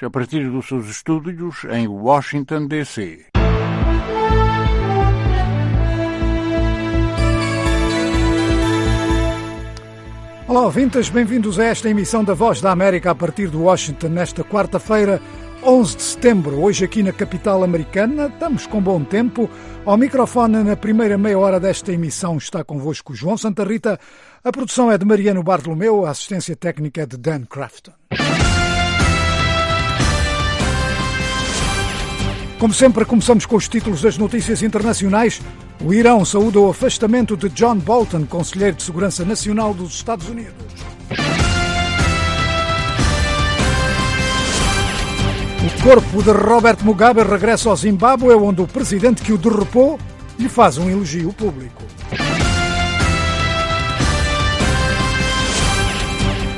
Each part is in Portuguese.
a partir dos seus estúdios em Washington, D.C. Olá, ouvintes, bem-vindos a esta emissão da Voz da América a partir de Washington, nesta quarta-feira, 11 de setembro. Hoje aqui na capital americana, estamos com bom tempo. Ao microfone, na primeira meia hora desta emissão, está convosco João Santa Rita. A produção é de Mariano Bartolomeu, a assistência técnica é de Dan Crafton. Como sempre, começamos com os títulos das notícias internacionais. O Irão saúda o afastamento de John Bolton, conselheiro de Segurança Nacional dos Estados Unidos. O corpo de Robert Mugabe regressa ao Zimbábue, onde o presidente que o derrubou lhe faz um elogio público.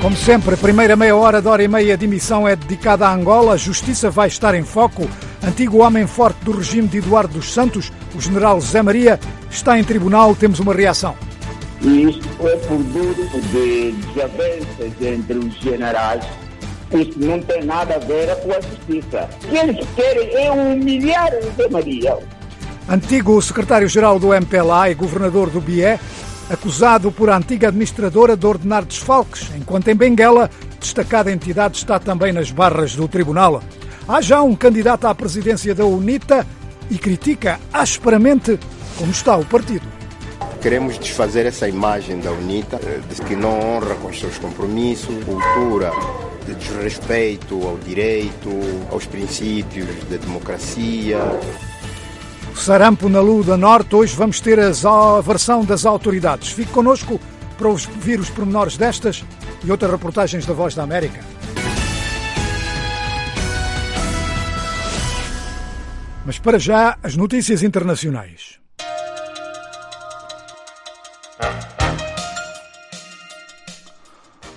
Como sempre, a primeira meia hora de hora e meia de emissão é dedicada à Angola. A justiça vai estar em foco. Antigo homem forte do regime de Eduardo dos Santos, o general Zé Maria, está em tribunal. Temos uma reação. Isto é produto de desavenças entre os generais. Isto não tem nada a ver com a justiça. O que eles querem é humilhar o Zé Maria. Antigo secretário-geral do MPLA e governador do Bié, acusado por a antiga administradora de ordenar desfalques, enquanto em Benguela, destacada entidade está também nas barras do tribunal. Há já um candidato à presidência da UNITA e critica asperamente como está o partido. Queremos desfazer essa imagem da UNITA, de que não honra com os seus compromissos, cultura de desrespeito ao direito, aos princípios da democracia. Sarampo na Lua Norte. Hoje vamos ter a versão das autoridades. Fique connosco para ouvir os pormenores destas e outras reportagens da Voz da América. Mas para já, as notícias internacionais.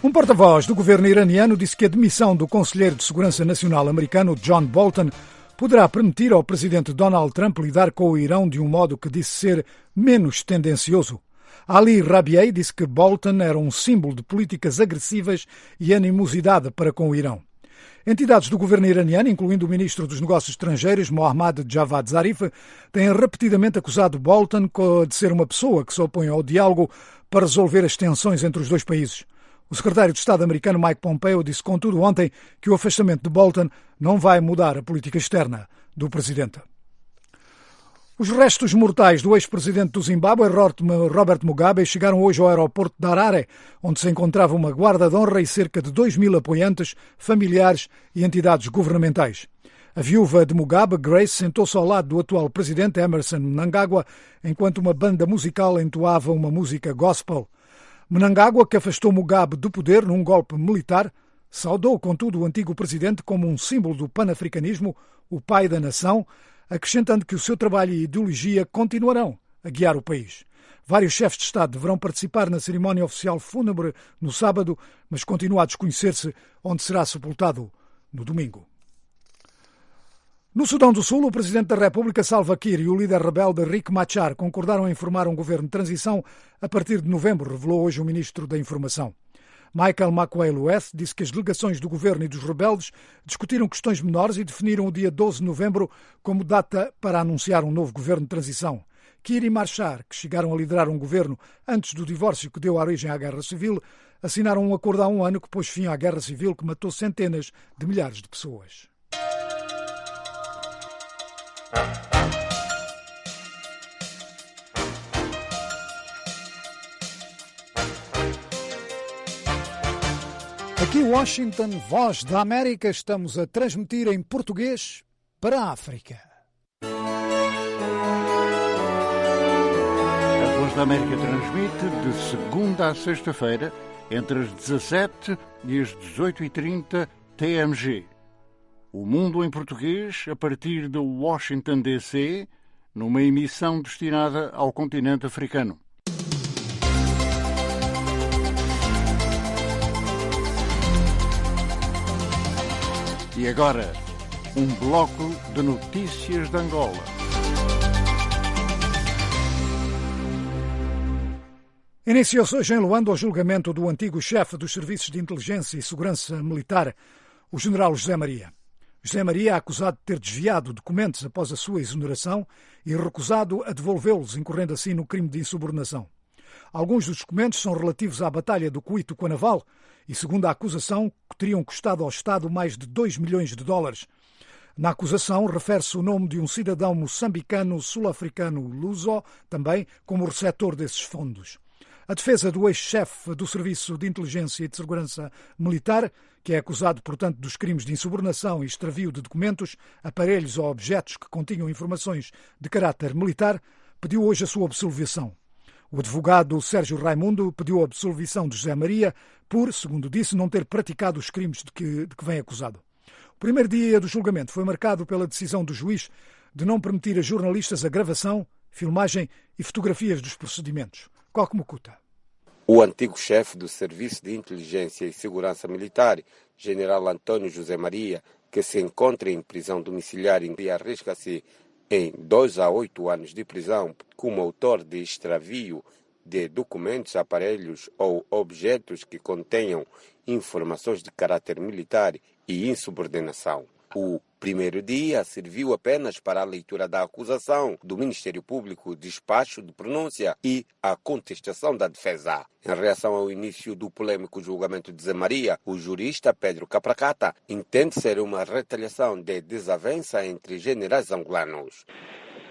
Um porta-voz do governo iraniano disse que a demissão do conselheiro de Segurança Nacional americano, John Bolton, poderá permitir ao presidente Donald Trump lidar com o Irão de um modo que disse ser menos tendencioso. Ali Rabiei disse que Bolton era um símbolo de políticas agressivas e animosidade para com o Irão. Entidades do governo iraniano, incluindo o ministro dos Negócios Estrangeiros, Mohammad Javad Zarif, têm repetidamente acusado Bolton de ser uma pessoa que se opõe ao diálogo para resolver as tensões entre os dois países. O secretário de Estado americano Mike Pompeo disse, contudo, ontem que o afastamento de Bolton não vai mudar a política externa do presidente. Os restos mortais do ex-presidente do Zimbábue, Robert Mugabe, chegaram hoje ao aeroporto de Harare, onde se encontrava uma guarda de honra e cerca de 2.000 apoiantes, familiares e entidades governamentais. A viúva de Mugabe, Grace, sentou-se ao lado do atual presidente Emmerson Mnangagwa, enquanto uma banda musical entoava uma música gospel. Mnangagwa, que afastou Mugabe do poder num golpe militar, saudou, contudo, o antigo presidente como um símbolo do panafricanismo, o pai da nação, acrescentando que o seu trabalho e ideologia continuarão a guiar o país. Vários chefes de Estado deverão participar na cerimónia oficial fúnebre no sábado, mas continua a desconhecer-se onde será sepultado no domingo. No Sudão do Sul, o presidente da República, Salva Kiir, e o líder rebelde Riek Machar concordaram em formar um governo de transição a partir de novembro, revelou hoje o ministro da Informação. Michael Makuei-Lueth disse que as delegações do governo e dos rebeldes discutiram questões menores e definiram o dia 12 de novembro como data para anunciar um novo governo de transição. Kiir e Machar, que chegaram a liderar um governo antes do divórcio que deu origem à Guerra Civil, assinaram um acordo há um ano que pôs fim à Guerra Civil que matou centenas de milhares de pessoas. Aqui Washington, Voz da América, estamos a transmitir em português para a África. A Voz da América transmite de segunda a sexta-feira, entre as 17 e as 18h30 TMG. O Mundo em Português, a partir de Washington, D.C., numa emissão destinada ao continente africano. E agora, um bloco de notícias de Angola. Iniciou-se hoje em Luanda o julgamento do antigo chefe dos Serviços de Inteligência e Segurança Militar, o general José Maria. José Maria é acusado de ter desviado documentos após a sua exoneração e recusado a devolvê-los, incorrendo assim no crime de insubordinação. Alguns dos documentos são relativos à Batalha do Cuito com a Naval e, segundo a acusação, teriam custado ao Estado mais de 2 milhões de dólares. Na acusação refere-se o nome de um cidadão moçambicano sul-africano luso, também como receptor desses fundos. A defesa do ex-chefe do Serviço de Inteligência e de Segurança Militar, que é acusado, portanto, dos crimes de insubordinação e extravio de documentos, aparelhos ou objetos que continham informações de caráter militar, pediu hoje a sua absolvição. O advogado Sérgio Raimundo pediu a absolvição de José Maria por, segundo disse, não ter praticado os crimes de que vem acusado. O primeiro dia do julgamento foi marcado pela decisão do juiz de não permitir a jornalistas a gravação, filmagem e fotografias dos procedimentos. Coque Mukuta. O antigo chefe do Serviço de Inteligência e Segurança Militar, General Antônio José Maria, que se encontra em prisão domiciliar e arrisca-se em 2 a 8 anos de prisão como autor de extravio de documentos, aparelhos ou objetos que contenham informações de caráter militar e insubordinação. O primeiro dia serviu apenas para a leitura da acusação do Ministério Público, despacho de pronúncia e a contestação da defesa. Em reação ao início do polêmico julgamento de Zé Maria, o jurista Pedro Capracata entende ser uma retaliação de desavença entre generais angolanos.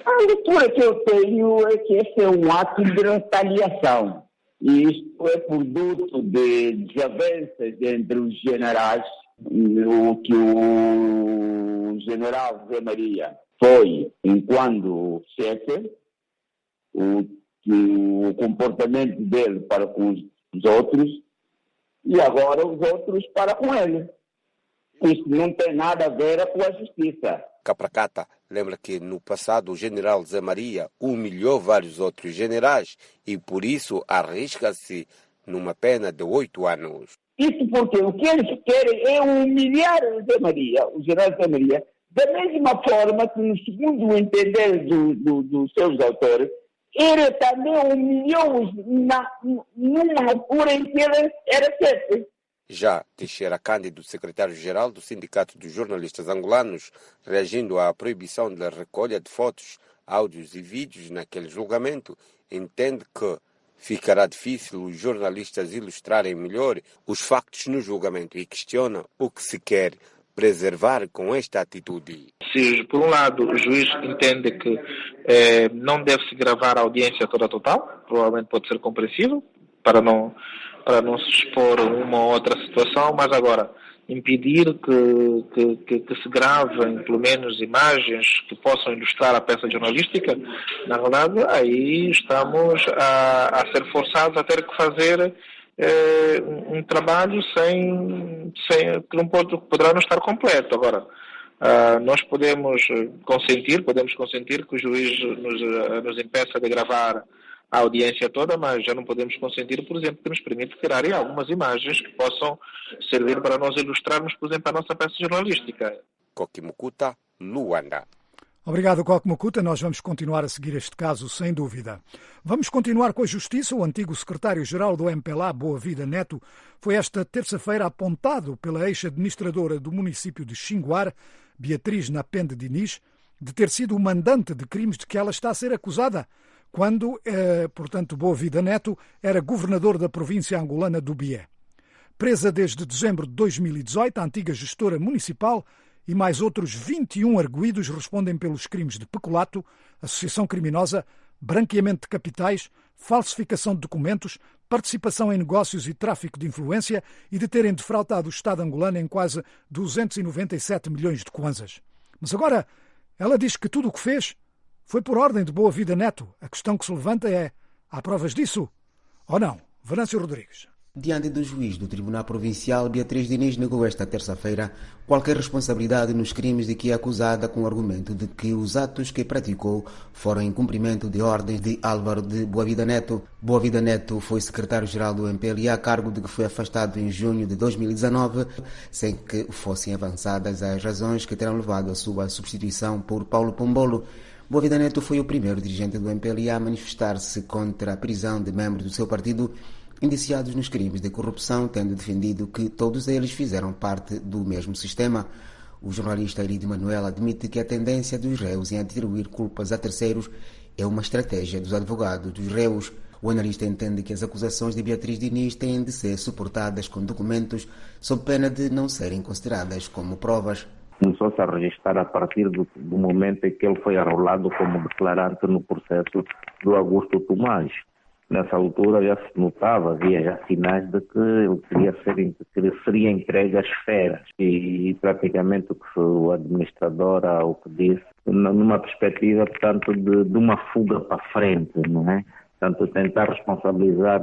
A leitura que eu tenho é que esse é um ato de retaliação. E isto é produto de desavenças entre os generais. O que o general Zé Maria foi, enquanto chefe, o comportamento dele para com os outros e agora os outros para com ele. Isso não tem nada a ver com a justiça. Capracata lembra que no passado o general Zé Maria humilhou vários outros generais e por isso arrisca-se numa pena de 8 anos. Isso porque o que eles querem é humilhar o Zé Maria, o general Zé Maria, da mesma forma que, no segundo entender dos seus autores, ele também humilhou-os numa altura em que ele era chefe. Já Teixeira Cândido, secretário-geral do Sindicato dos Jornalistas Angolanos, reagindo à proibição da recolha de fotos, áudios e vídeos naquele julgamento, entende que ficará difícil os jornalistas ilustrarem melhor os factos no julgamento e questiona o que se quer preservar com esta atitude. Se, por um lado, o juiz entende que não deve-se gravar a audiência toda total, provavelmente pode ser compreensível, para não se expor a uma ou outra situação, mas agora impedir que se gravem pelo menos imagens que possam ilustrar a peça jornalística, na verdade aí estamos a ser forçados a ter que fazer um trabalho que não poderá não estar completo. Agora, nós podemos consentir que o juiz nos impeça de gravar a audiência toda, mas já não podemos consentir, por exemplo, que nos permite tirarem algumas imagens que possam servir para nós ilustrarmos, por exemplo, a nossa peça jornalística. Coque Mukuta, Luanda. Obrigado, Coque Mukuta. Nós vamos continuar a seguir este caso, sem dúvida. Vamos continuar com a Justiça. O antigo secretário-geral do MPLA, Boa Vida Neto, foi esta terça-feira apontado pela ex-administradora do município de Xinguar, Beatriz Napende Diniz, de ter sido o mandante de crimes de que ela está a ser acusada, quando, portanto, Boa Vida Neto era governador da província angolana do Bié. Presa desde dezembro de 2018, a antiga gestora municipal e mais outros 21 arguidos respondem pelos crimes de peculato, associação criminosa, branqueamento de capitais, falsificação de documentos, participação em negócios e tráfico de influência e de terem defraudado o Estado angolano em quase 297 milhões de kwanzas. Mas agora, ela diz que tudo o que fez foi por ordem de Boa Vida Neto. A questão que se levanta é: há provas disso ou não? Venâncio Rodrigues. Diante do juiz do Tribunal Provincial, Beatriz Diniz negou esta terça-feira qualquer responsabilidade nos crimes de que é acusada, com o argumento de que os atos que praticou foram em cumprimento de ordens de Álvaro de Boa Vida Neto. Boa Vida Neto foi secretário-geral do MPLA, a cargo de que foi afastado em junho de 2019, sem que fossem avançadas as razões que terão levado à sua substituição por Paulo Pombolo. Boa Vida Neto foi o primeiro dirigente do MPLA a manifestar-se contra a prisão de membros do seu partido indiciados nos crimes de corrupção, tendo defendido que todos eles fizeram parte do mesmo sistema. O jornalista Eridio Manuel admite que a tendência dos réus em atribuir culpas a terceiros é uma estratégia dos advogados dos réus. O analista entende que as acusações de Beatriz Diniz têm de ser suportadas com documentos sob pena de não serem consideradas como provas. Começou-se a registrar a partir do momento em que ele foi arrolado como declarante no processo do Augusto Tomás. Nessa altura já se notava, havia já sinais de que ele seria entregue às esferas. E praticamente o administrador, o que disse, numa perspectiva, portanto, de uma fuga para frente, não é? Portanto, tentar responsabilizar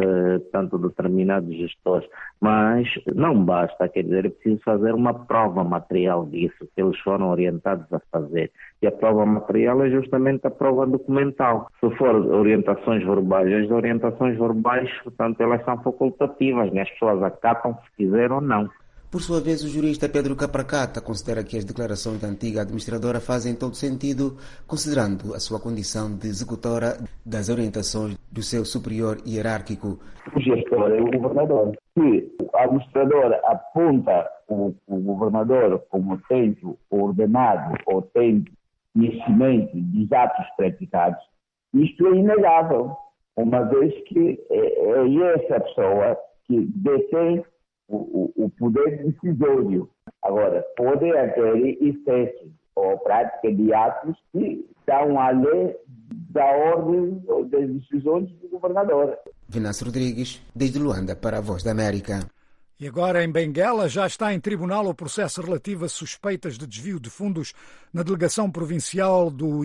tanto determinados gestores. Mas não basta, quer dizer, é preciso fazer uma prova material disso, que eles foram orientados a fazer. E a prova material é justamente a prova documental. Se for orientações verbais, as orientações verbais, portanto, elas são facultativas, né? As pessoas acatam se quiser ou não. Por sua vez, o jurista Pedro Capracata considera que as declarações da antiga administradora fazem todo sentido, considerando a sua condição de executora das orientações do seu superior hierárquico. O gestor é o governador. Se a administradora aponta o governador como tendo ordenado ou tendo conhecimento dos atos praticados, isto é inegável, uma vez que é essa pessoa que detém o poder decisório. Agora, pode haver efeitos ou prática de atos que estão além da ordem das decisões do governador. Venâncio Rodrigues, desde Luanda para a Voz da América. E agora, em Benguela, já está em tribunal o processo relativo a suspeitas de desvio de fundos na Delegação Provincial do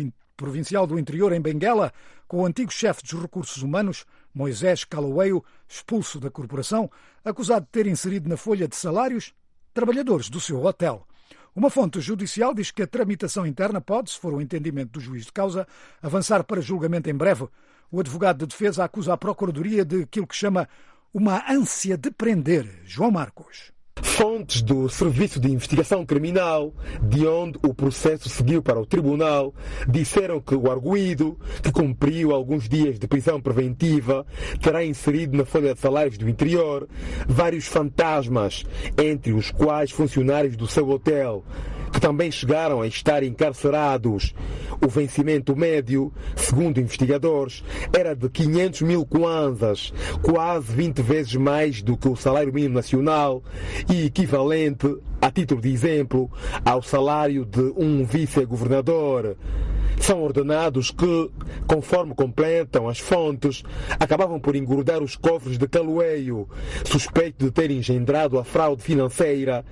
Interior, em Benguela, com o antigo chefe dos recursos humanos, Moisés Caloeiro, expulso da corporação, acusado de ter inserido na folha de salários trabalhadores do seu hotel. Uma fonte judicial diz que a tramitação interna pode, se for o entendimento do juiz de causa, avançar para julgamento em breve. O advogado de defesa acusa a Procuradoria de aquilo que chama uma ânsia de prender. João Marcos. Fontes do Serviço de Investigação Criminal, de onde o processo seguiu para o tribunal, disseram que o arguido, que cumpriu alguns dias de prisão preventiva, terá inserido na folha de salários do interior vários fantasmas, entre os quais funcionários do seu hotel, que também chegaram a estar encarcerados. O vencimento médio, segundo investigadores, era de 500 mil kwanzas, quase 20 vezes mais do que o salário mínimo nacional e equivalente, a título de exemplo, ao salário de um vice-governador. São ordenados que, conforme completam as fontes, acabavam por engordar os cofres de Caloeiro, suspeito de ter engendrado a fraude financeira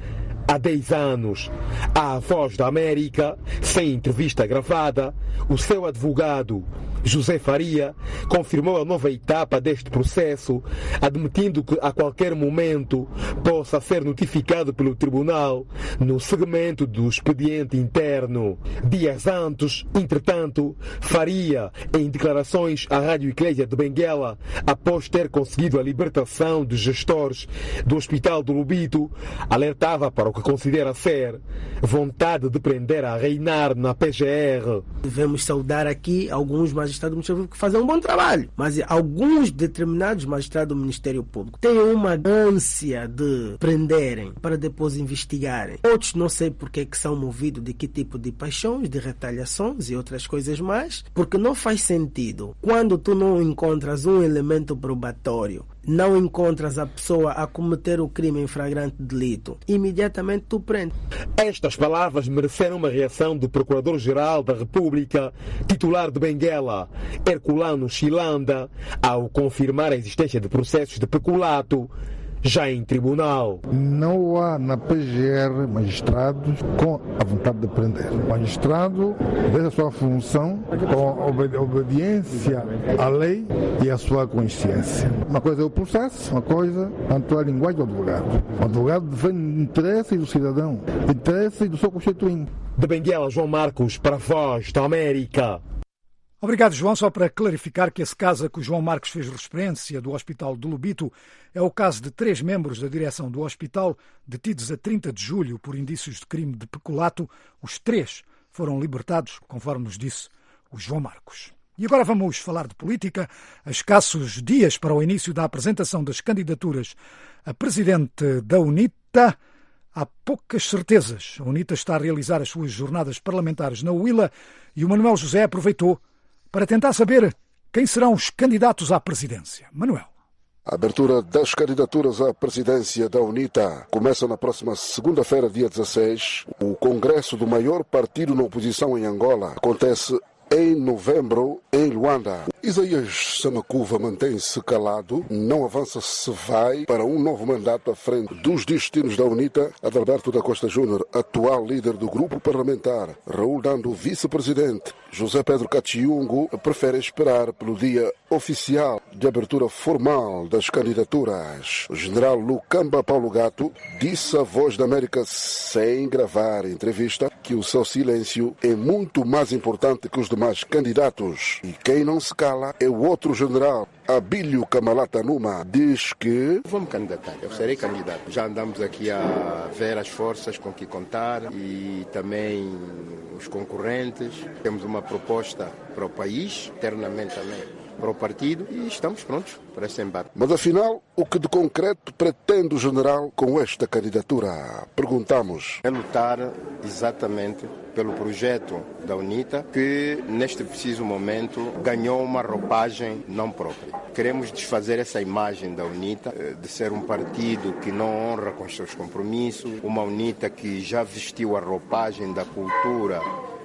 há 10 anos. À Voz da América, sem entrevista gravada, o seu advogado, José Faria, confirmou a nova etapa deste processo, admitindo que a qualquer momento possa ser notificado pelo tribunal no segmento do expediente interno. Dias antes, entretanto, Faria, em declarações à Rádio Eclésia de Benguela, após ter conseguido a libertação dos gestores do Hospital do Lubito, alertava para o que considera ser vontade de prender a reinar na PGR. Devemos saudar aqui alguns magistrados que fazem um bom trabalho, mas alguns determinados magistrados do Ministério Público têm uma ânsia de prenderem para depois investigarem. Outros não sei porque que são movidos de que tipo de paixões, de retaliações e outras coisas mais, porque não faz sentido. Quando tu não encontras um elemento probatório, não encontras a pessoa a cometer o crime em flagrante delito, imediatamente tu prendes. Estas palavras mereceram uma reação do Procurador-Geral da República, titular de Benguela, Herculano Chilanda, ao confirmar a existência de processos de peculato já em tribunal. Não há na PGR magistrados com a vontade de prender. O magistrado fez a sua função com obediência à lei e à sua consciência. Uma coisa é o processo, uma coisa é a linguagem do advogado. O advogado defende interesses do cidadão, interesses do seu constituinte. De Benguela, João Marcos, para a Voz da América. Obrigado, João. Só para clarificar que esse caso a que o João Marcos fez referência do Hospital do Lubito é o caso de 3 membros da direção do hospital detidos a 30 de julho por indícios de crime de peculato. Os 3 foram libertados, conforme nos disse o João Marcos. E agora vamos falar de política. A escassos dias para o início da apresentação das candidaturas a presidente da UNITA, há poucas certezas. A UNITA está a realizar as suas jornadas parlamentares na Huila e o Manuel José aproveitou para tentar saber quem serão os candidatos à presidência. Manuel. A abertura das candidaturas à presidência da UNITA começa na próxima segunda-feira, dia 16. O congresso do maior partido na oposição em Angola acontece em novembro, em Luanda. Isaías Samakuva mantém-se calado, não avança se vai para um novo mandato à frente dos destinos da UNITA. Adalberto da Costa Júnior, atual líder do grupo parlamentar, Raul Dando, vice-presidente, José Pedro Cachiungo, prefere esperar pelo dia oficial de abertura formal das candidaturas. O general Lucamba Paulo Gato disse à Voz da América, sem gravar entrevista, que o seu silêncio é muito mais importante que os demais candidatos. E quem não se cala é o outro general, Abílio Camalata Numa, diz que... Vou-me candidatar, eu serei candidato. Já andamos aqui a ver as forças com que contar e também os concorrentes. Temos uma proposta para o país, internamente também para o partido, e estamos prontos para esse embate. Mas afinal, o que de concreto pretende o general com esta candidatura? Perguntamos. É lutar exatamente pelo projeto da UNITA, que neste preciso momento ganhou uma roupagem não própria. Queremos desfazer essa imagem da UNITA, de ser um partido que não honra com os seus compromissos, uma UNITA que já vestiu a roupagem da cultura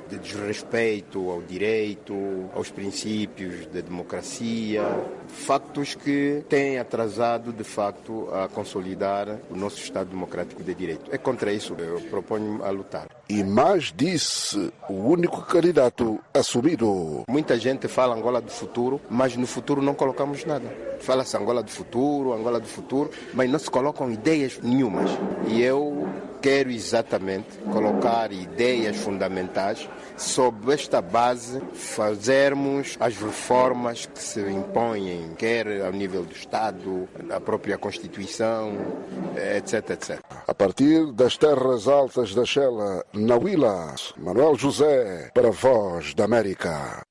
de desrespeito ao direito, aos princípios da democracia, factos que têm atrasado, de facto, a consolidar o nosso Estado Democrático de Direito. É contra isso que eu proponho a lutar. E mais disse o único candidato assumido. Muita gente fala Angola do futuro, mas no futuro não colocamos nada. Fala-se Angola do futuro, mas não se colocam ideias nenhumas. E eu quero exatamente colocar ideias fundamentais sob esta base, fazermos as reformas que se impõem, quer ao nível do Estado, a própria Constituição, etc, etc. A partir das terras altas da Xela, na Huila, Manuel José, para a Voz da América.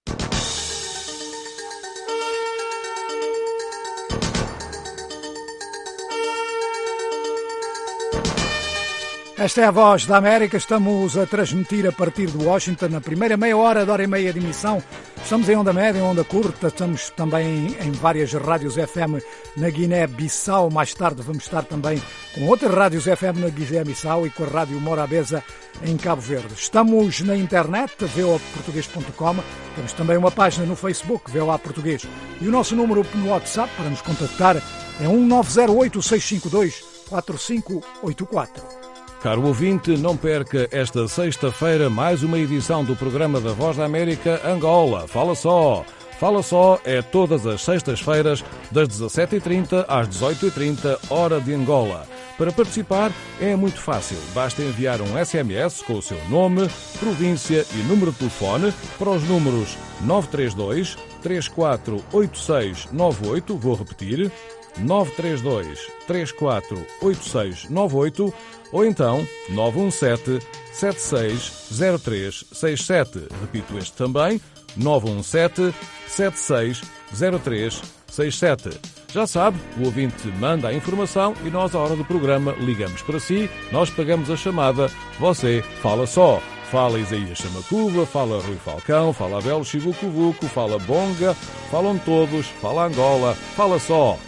Esta é a Voz da América, estamos a transmitir a partir de Washington na primeira meia hora, de hora e meia de emissão. Estamos em onda média, em onda curta, estamos também em várias rádios FM na Guiné-Bissau. Mais tarde vamos estar também com outras rádios FM na Guiné-Bissau e com a Rádio Morabeza em Cabo Verde. Estamos na internet, voaportugues.com, temos também uma página no Facebook, VOA Português. E o nosso número no WhatsApp para nos contactar é 1908-652-4584. Caro ouvinte, não perca esta sexta-feira mais uma edição do programa da Voz da América Angola. Fala só! Fala só é todas as sextas-feiras, das 17h30 às 18h30, hora de Angola. Para participar é muito fácil. Basta enviar um SMS com o seu nome, província e número de telefone para os números 932 348698, vou repetir, 932 348698, ou então 917-760367. Repito este também, 917-760367. Já sabe, o ouvinte manda a informação e nós, à hora do programa, ligamos para si, nós pagamos a chamada, você fala só. Fala Isaías Samakuva, fala Rui Falcão, fala Abel Chivucovuco, fala Bonga, falam todos, fala Angola, fala só.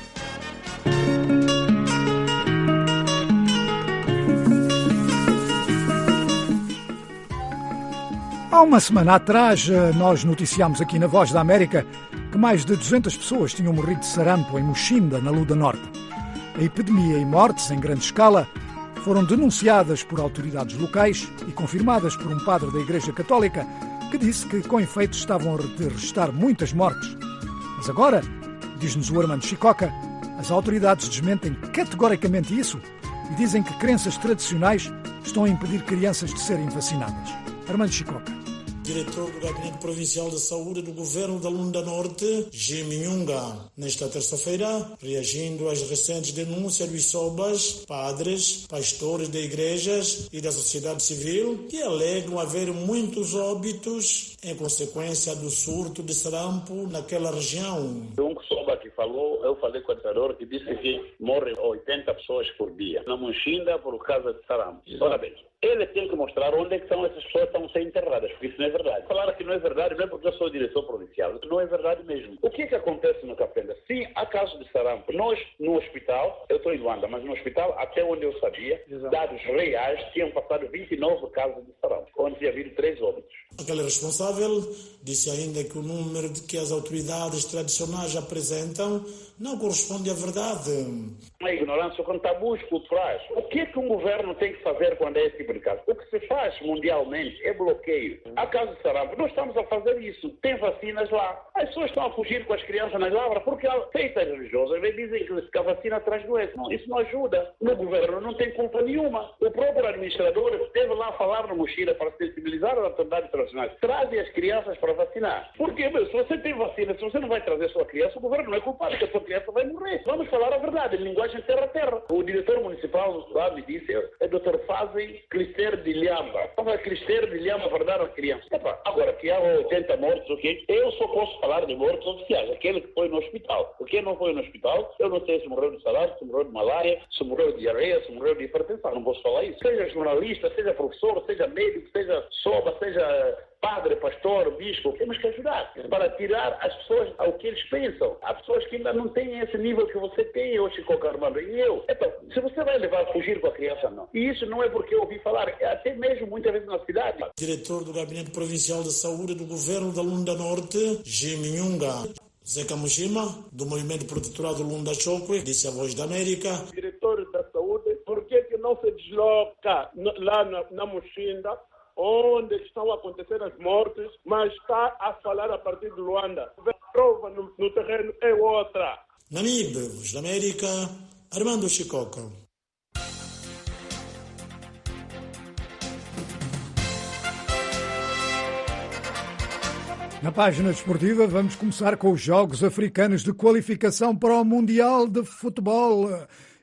Há uma semana atrás, nós noticiámos aqui na Voz da América que mais de 200 pessoas tinham morrido de sarampo em Muxinda, na Luda Norte. A epidemia e mortes em grande escala foram denunciadas por autoridades locais e confirmadas por um padre da Igreja Católica que disse que, com efeito, estavam a registrar muitas mortes. Mas agora, diz-nos o Armando Chicoca, as autoridades desmentem categoricamente isso e dizem que crenças tradicionais estão a impedir crianças de serem vacinadas. Armando Chicoca. Diretor do Gabinete Provincial de Saúde do Governo da Lunda Norte, Jimmy Nhunga, nesta terça-feira, reagindo às recentes denúncias dos sobas, padres, pastores de igrejas e da sociedade civil, que alegam haver muitos óbitos em consequência do surto de sarampo naquela região. Um soba que falou, eu falei com o treinador que disse que morrem 80 pessoas por dia na Muxinda por causa de sarampo. Ora bem, ele tem que mostrar onde é que são essas pessoas que estão a ser enterradas, porque isso não é verdade. Falar que não é verdade não é porque eu sou diretor provincial, não é verdade mesmo. O que é que acontece no Cabo Verde? Sim, há casos de sarampo. Nós, no hospital, eu estou em Luanda, mas no hospital, até onde eu sabia, dados reais, tinham passado 29 casos de sarampo, onde tinha havido 3 óbitos. Aquele responsável disse ainda que o número de que as autoridades tradicionais apresentam não corresponde à verdade. A ignorância com tabus culturais. O que é que um governo tem que fazer quando é esse tipo de caso? O que se faz mundialmente é bloqueio. Há casos de sarampo, nós estamos a fazer isso. Tem vacinas lá. As pessoas estão a fugir com as crianças nas lavras porque há seitas religiosas dizem que a vacina traz doença. Não, isso não ajuda. O governo não tem culpa nenhuma. O próprio administrador esteve lá a falar no Mochila para sensibilizar as autoridades internacionais. Trazem as crianças para vacinar. Porque, se você tem vacina, se você não vai trazer a sua criança, o governo não é culpado, que a sua criança vai morrer. Vamos falar a verdade, em linguagem terra a terra. O diretor municipal lá me disse, é Dr. Fazem Clister de Lhamba. Clister de Lhamba para dar às crianças. Agora, que há 80 mortos, ok? Eu só posso falar de mortos oficiais, aquele que foi no hospital. Quem não foi no hospital, eu não sei se morreu de sarampo, se morreu de malária, se morreu de diarreia, se morreu de hipertensão. Não posso falar isso. Seja jornalista, seja professor, seja médico, seja soba, seja padre, pastor, bispo, temos que ajudar para tirar as pessoas ao que eles pensam. Há pessoas que ainda não têm esse nível que você tem, eu, Chico Carmando, e eu. Então, se você vai levar a fugir com a criança, não. E isso não é porque eu ouvi falar, é até mesmo muitas vezes na cidade. Diretor do Gabinete Provincial de Saúde do Governo da Lunda Norte, Jiminyunga. Zeca Mushima, do Movimento Protetorado Lunda Chokwe, disse a Voz da América. Diretor da Saúde, por que não se desloca lá na Muxinda, onde estão a acontecer as mortes, mas está a falar a partir de Luanda? A prova no terreno é outra. Namibe, Voz da América, Armando Chicoca. Na página desportiva vamos começar com os Jogos Africanos de Qualificação para o Mundial de Futebol.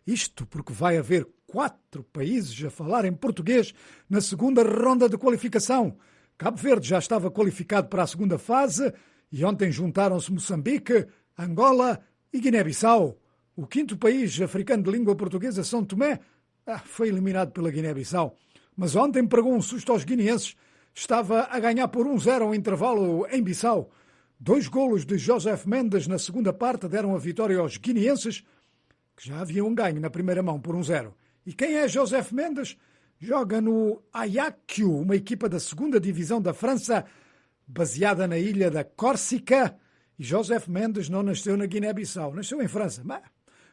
Isto porque vai haver 4 países a falar em português na segunda ronda de qualificação. Cabo Verde já estava qualificado para a segunda fase e ontem juntaram-se Moçambique, Angola e Guiné-Bissau. O 5º país africano de língua portuguesa, São Tomé, foi eliminado pela Guiné-Bissau. Mas ontem pregou um susto aos guineenses. Estava a ganhar por 1-0 ao intervalo em Bissau. 2 golos de Joseph Mendes na segunda parte deram a vitória aos guineenses, que já haviam ganho na primeira mão por 1-0. E quem é Joseph Mendes? Joga no Ajaccio, uma equipa da segunda divisão da França, baseada na ilha da Córcega. E Joseph Mendes não nasceu na Guiné-Bissau, nasceu em França,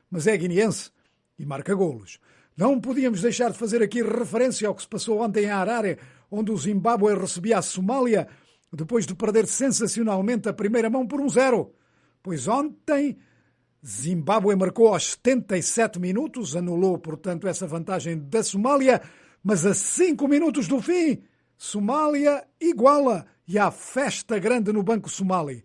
mas é guineense e marca golos. Não podíamos deixar de fazer aqui referência ao que se passou ontem em Harare, onde o Zimbábue recebia a Somália, depois de perder sensacionalmente a primeira mão por 1-0. Pois ontem, Zimbábue marcou aos 77 minutos, anulou, portanto, essa vantagem da Somália, mas a 5 minutos do fim, Somália iguala e há festa grande no Banco Somali.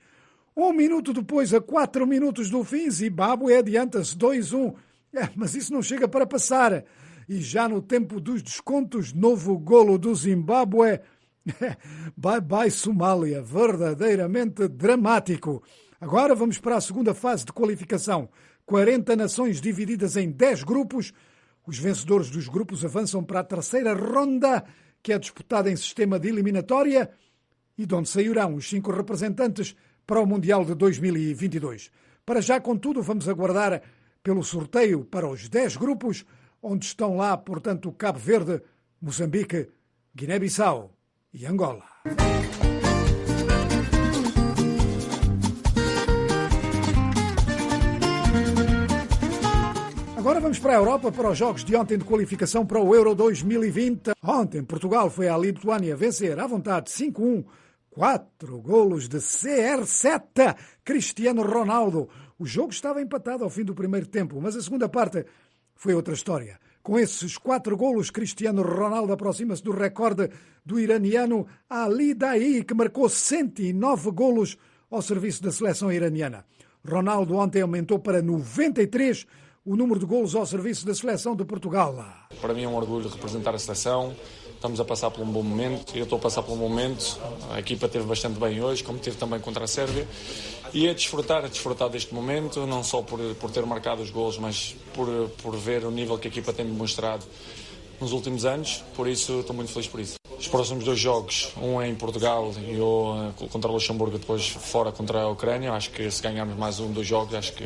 1 minuto depois, a 4 minutos do fim, Zimbábue adianta-se 2-1. Mas isso não chega para passar. E já no tempo dos descontos, novo golo do Zimbábue. Bye-bye Somália, verdadeiramente dramático. Agora vamos para a segunda fase de qualificação. 40 nações divididas em 10 grupos. Os vencedores dos grupos avançam para a terceira ronda, que é disputada em sistema de eliminatória, e de onde sairão os 5 representantes para o Mundial de 2022. Para já, contudo, vamos aguardar pelo sorteio para os 10 grupos, onde estão lá, portanto, Cabo Verde, Moçambique, Guiné-Bissau e Angola. Agora vamos para a Europa, para os jogos de ontem de qualificação para o Euro 2020. Ontem, Portugal foi à Lituânia vencer à vontade 5-1, 4 golos de CR7, Cristiano Ronaldo. O jogo estava empatado ao fim do primeiro tempo, mas a segunda parte foi outra história. Com esses 4 golos, Cristiano Ronaldo aproxima-se do recorde do iraniano Ali Daei, que marcou 109 golos ao serviço da seleção iraniana. Ronaldo ontem aumentou para 93 o número de golos ao serviço da seleção de Portugal. Para mim é um orgulho representar a seleção. Estamos a passar por um bom momento, eu estou a passar por um bom momento. A equipa esteve bastante bem hoje, como esteve também contra a Sérvia. E é desfrutar deste momento, não só por ter marcado os golos, mas por ver o nível que a equipa tem demonstrado nos últimos anos. Por isso, estou muito feliz por isso. Os próximos 2 jogos, um é em Portugal e o contra o Luxemburgo, depois fora contra a Ucrânia. Acho que se ganharmos mais 2 jogos, acho que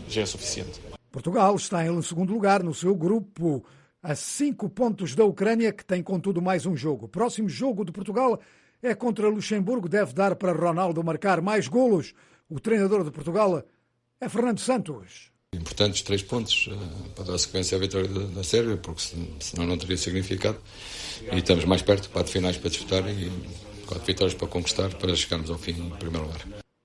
já é suficiente. Portugal está em segundo lugar no seu grupo, a 5 pontos da Ucrânia, que tem contudo mais um jogo. O próximo jogo de Portugal é contra Luxemburgo, deve dar para Ronaldo marcar mais golos. O treinador de Portugal é Fernando Santos. Importantes 3 pontos para dar sequência à vitória da Sérvia, porque senão não teria significado. E estamos mais perto, 4 finais para disputar e 4 vitórias para conquistar, para chegarmos ao fim em primeiro lugar.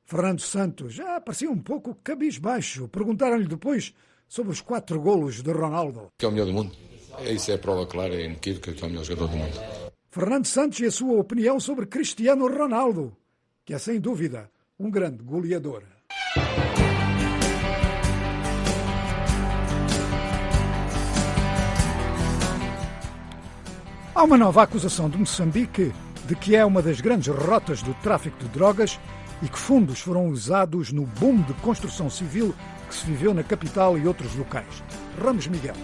Fernando Santos já parecia um pouco cabisbaixo. Perguntaram-lhe depois sobre os 4 golos de Ronaldo. Que é o melhor do mundo. Isso é a prova clara e inequívoca que é o melhor jogador do mundo. Fernando Santos e a sua opinião sobre Cristiano Ronaldo, que é sem dúvida um grande goleador. Há uma nova acusação de Moçambique de que é uma das grandes rotas do tráfico de drogas e que fundos foram usados no boom de construção civil que se viveu na capital e outros locais. Ramos Miguel.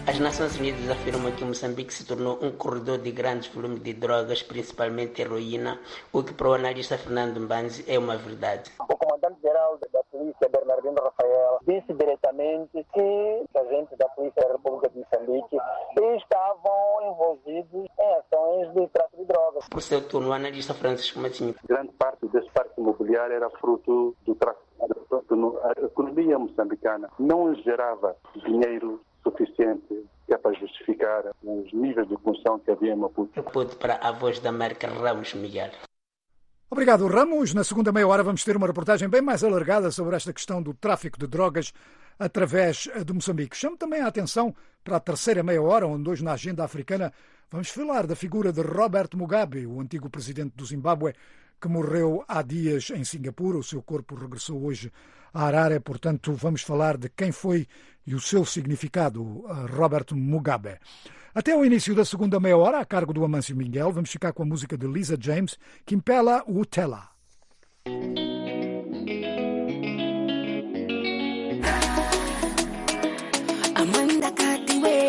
As Nações Unidas afirmam que Moçambique se tornou um corredor de grandes volumes de drogas, principalmente heroína, o que para o analista Fernando Mbanzi é uma verdade. O comandante-geral da polícia, Bernardino Rafael, disse diretamente que os agentes da Polícia da República de Moçambique estavam envolvidos em ações de tráfico de drogas. Por seu turno, o analista Francisco Matinho. Grande parte desse parque imobiliário era fruto do tráfico. A economia moçambicana não gerava dinheiro suficiente para justificar os níveis de função que havia em Maputo. Eu pude para a voz da marca Ramos Miguel. Obrigado, Ramos. Na segunda meia hora vamos ter uma reportagem bem mais alargada sobre esta questão do tráfico de drogas através de Moçambique. Chamo também a atenção para a terceira meia hora, onde hoje na agenda africana vamos falar da figura de Robert Mugabe, o antigo presidente do Zimbábue, que morreu há dias em Singapura. O seu corpo regressou hoje a Harare, portanto vamos falar de quem foi e o seu significado, Robert Mugabe. Até o início da segunda meia hora, a cargo do Amâncio Miguel, vamos ficar com a música de Lisa James, Kimpela Utela. Amanda Katiwe.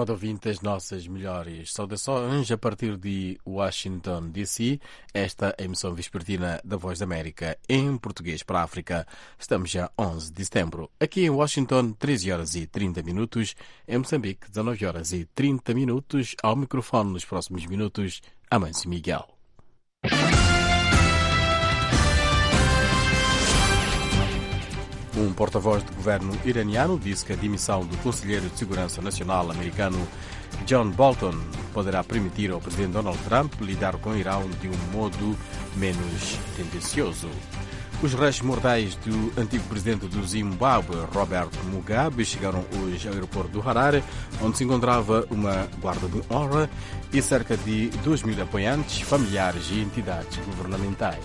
estimado ouvinte, as nossas melhores saudações a partir de Washington, D.C. Esta é a emissão vespertina da Voz da América em português para a África. Estamos já 11 de setembro. Aqui em Washington, 13 horas e 30 minutos. Em Moçambique, 19 horas e 30 minutos. Ao microfone nos próximos minutos, Amâncio Miguel. Um porta-voz do governo iraniano disse que a demissão do conselheiro de Segurança Nacional americano John Bolton poderá permitir ao presidente Donald Trump lidar com o Irão de um modo menos tendencioso. Os restos mortais do antigo presidente do Zimbábue, Robert Mugabe, chegaram hoje ao aeroporto do Harare, onde se encontrava uma guarda de honra e cerca de 2.000 apoiantes, familiares e entidades governamentais.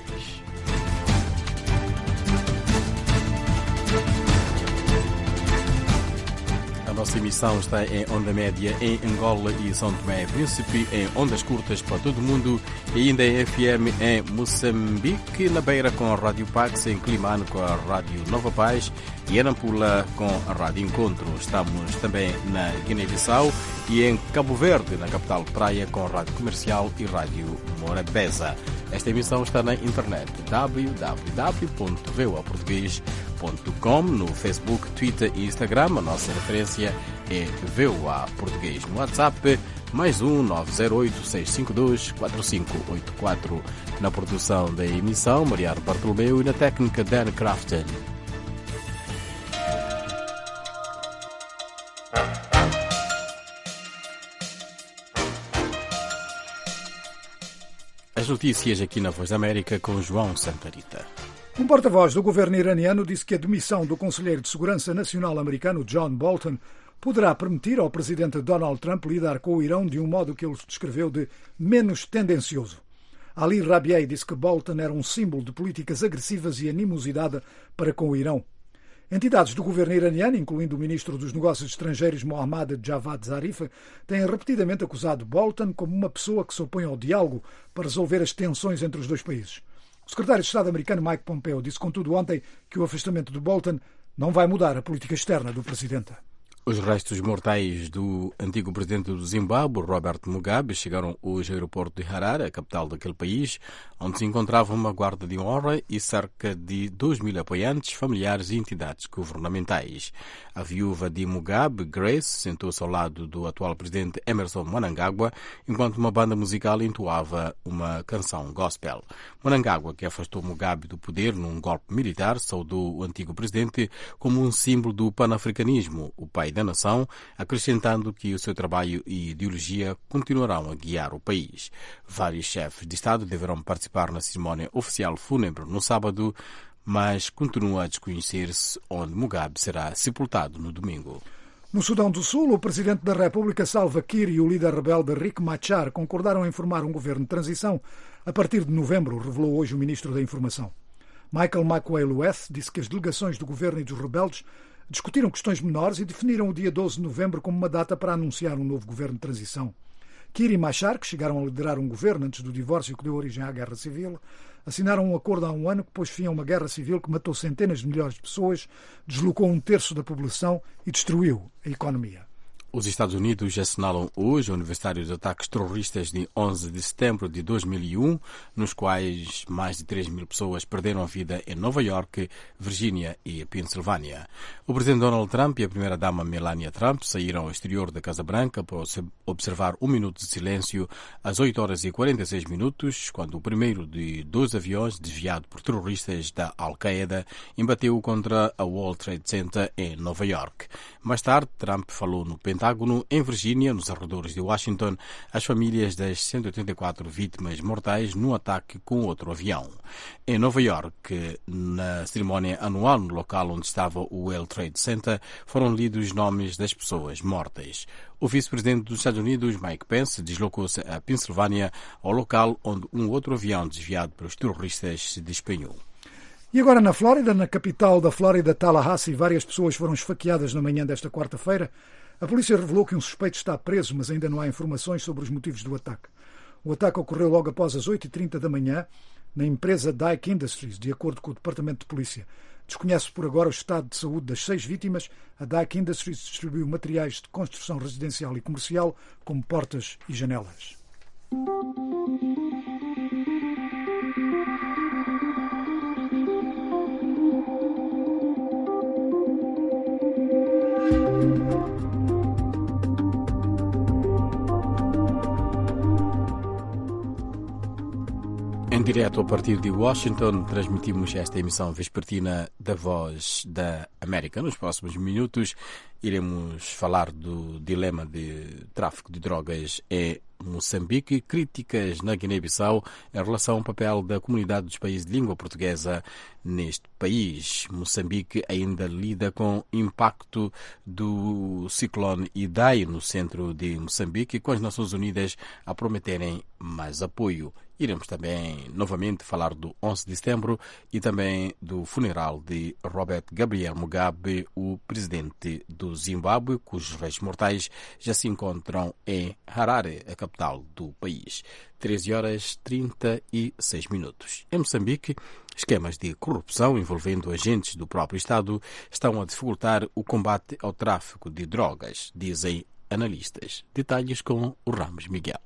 A nossa emissão está em onda média em Angola e São Tomé e Príncipe, em ondas curtas para todo o mundo e ainda em FM em Moçambique, na Beira com a Rádio Pax, em Climane com a Rádio Nova Paz e em Nampula com a Rádio Encontro. Estamos também na Guiné-Bissau e em Cabo Verde, na capital Praia, com a Rádio Comercial e Rádio Morabeza. Esta emissão está na internet www.voaportugues.com, no Facebook, Twitter e Instagram. A nossa referência é VOA Português. No WhatsApp, mais 908-652-4584. Na produção da emissão, Mariano Bartolomeu, e na técnica, Dan Crafton. As notícias aqui na Voz da América com João Santarita. Um porta-voz do governo iraniano disse que a demissão do conselheiro de Segurança Nacional americano John Bolton poderá permitir ao presidente Donald Trump lidar com o Irão de um modo que ele descreveu de menos tendencioso. Ali Rabiei disse que Bolton era um símbolo de políticas agressivas e animosidade para com o Irão. Entidades do governo iraniano, incluindo o ministro dos Negócios Estrangeiros Mohammad Javad Zarif, têm repetidamente acusado Bolton como uma pessoa que se opõe ao diálogo para resolver as tensões entre os dois países. O secretário de Estado americano Mike Pompeo disse, contudo, ontem que o afastamento de Bolton não vai mudar a política externa do presidente. Os restos mortais do antigo presidente do Zimbábue, Robert Mugabe, chegaram hoje ao aeroporto de Harare, a capital daquele país, onde se encontrava uma guarda de honra e cerca de 2.000 apoiantes, familiares e entidades governamentais. A viúva de Mugabe, Grace, sentou-se ao lado do atual presidente Emmerson Mnangagwa, enquanto uma banda musical entoava uma canção gospel. Mnangagwa, que afastou Mugabe do poder num golpe militar, saudou o antigo presidente como um símbolo do panafricanismo, o pai da nação, acrescentando que o seu trabalho e ideologia continuarão a guiar o país. Vários chefes de Estado deverão participar na cerimónia oficial fúnebre no sábado, mas continua a desconhecer-se onde Mugabe será sepultado no domingo. No Sudão do Sul, o presidente da República Salva Kiir e o líder rebelde Riek Machar concordaram em formar um governo de transição a partir de novembro, revelou hoje o ministro da Informação. Michael Makuei-Lueth disse que as delegações do governo e dos rebeldes discutiram questões menores e definiram o dia 12 de novembro como uma data para anunciar um novo governo de transição. Kiir e Machar, que chegaram a liderar um governo antes do divórcio que deu origem à Guerra Civil, assinaram um acordo há um ano que pôs fim a uma guerra civil que matou centenas de milhares de pessoas, deslocou um terço da população e destruiu a economia. Os Estados Unidos assinalam hoje o aniversário dos ataques terroristas de 11 de setembro de 2001, nos quais mais de 3.000 pessoas perderam a vida em Nova York, Virgínia e Pensilvânia. O presidente Donald Trump e a primeira-dama Melania Trump saíram ao exterior da Casa Branca para observar um minuto de silêncio às 8 horas e 46 minutos, quando o primeiro de 2 aviões desviado por terroristas da Al-Qaeda embateu contra a World Trade Center em Nova York. Mais tarde, Trump falou no Pentágono, em Virgínia, nos arredores de Washington, as famílias das 184 vítimas mortais no ataque com outro avião. Em Nova York, na cerimónia anual no local onde estava o World Trade Center, foram lidos os nomes das pessoas mortas. O vice-presidente dos Estados Unidos, Mike Pence, deslocou-se a Pensilvânia, ao local onde um outro avião desviado pelos terroristas se despenhou. E agora na Flórida, na capital da Flórida, Tallahassee, várias pessoas foram esfaqueadas na manhã desta quarta-feira. A polícia revelou que um suspeito está preso, mas ainda não há informações sobre os motivos do ataque. O ataque ocorreu logo após as 8h30 da manhã na empresa Dyke Industries, de acordo com o Departamento de Polícia. desconhece por agora o estado de saúde das 6 vítimas. A DAC Industries distribuiu materiais de construção residencial e comercial, como portas e janelas. Em direto a partir de Washington, transmitimos esta emissão vespertina da Voz da América. Nos próximos minutos iremos falar do dilema de tráfico de drogas em Moçambique, críticas na Guiné-Bissau em relação ao papel da comunidade dos países de língua portuguesa neste país. Moçambique ainda lida com o impacto do ciclone Idai no centro de Moçambique, com as Nações Unidas a prometerem mais apoio. Iremos também novamente falar do 11 de setembro e também do funeral de Robert Gabriel Mugabe, o presidente do Zimbábue, cujos restos mortais já se encontram em Harare, a capital do país. 13h36. Em Moçambique, esquemas de corrupção envolvendo agentes do próprio Estado estão a dificultar o combate ao tráfico de drogas, dizem analistas. Detalhes com o Ramos Miguel.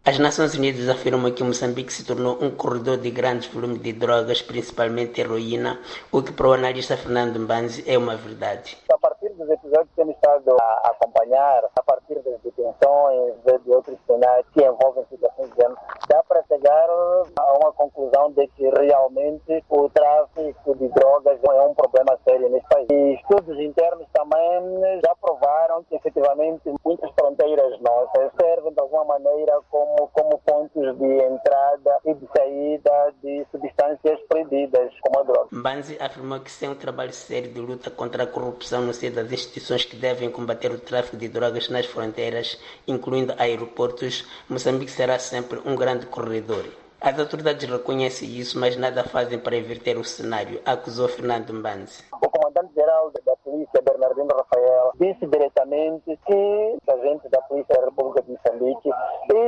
As Nações Unidas afirmam que Moçambique se tornou um corredor de grandes volumes de drogas, principalmente heroína, o que para o analista Fernando Mbanzi é uma verdade. A partir dos episódios que temos estado a acompanhar, a partir das detenções de outros cenários que envolvem situações de género, dá para chegar a uma conclusão de que realmente o tráfico de drogas é um problema sério neste país. E estudos internos também já provaram que efetivamente muitas fronteiras nossas servem de alguma maneira como pontos de entrada e de saída de substâncias proibidas, como a droga. Mbanzi afirmou que sem um trabalho sério de luta contra a corrupção no seio das instituições que devem combater o tráfico de drogas nas fronteiras, incluindo aeroportos, Moçambique será sempre um grande corredor. As autoridades reconhecem isso, mas nada fazem para inverter o cenário, acusou Fernando Mbanzi. O comandante-geral da polícia, Bernardino Rafael, disse diretamente que os agentes da Polícia da República de Moçambique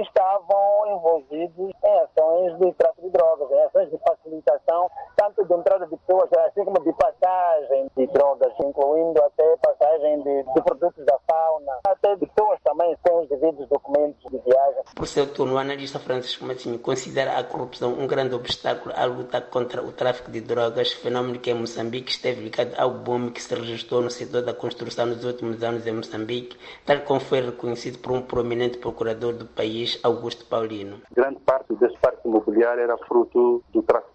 estavam envolvidos em ações de tráfico de drogas, em ações de facilitação, tanto de entrada de pessoas, assim como de passagem de drogas, incluindo até passagem de produtos da fauna, até de pessoas também sem os devidos documentos de viagem. Por seu turno, o analista Francisco Matinho considera a corrupção um grande obstáculo à luta contra o tráfico de drogas, fenômeno que em Moçambique esteve ligado ao boom que se registrou no setor da construção nos últimos anos em Moçambique, tal como foi reconhecido por um prominente procurador do país, Augusto Paulino. Grande parte desse parque imobiliário era fruto do tráfico.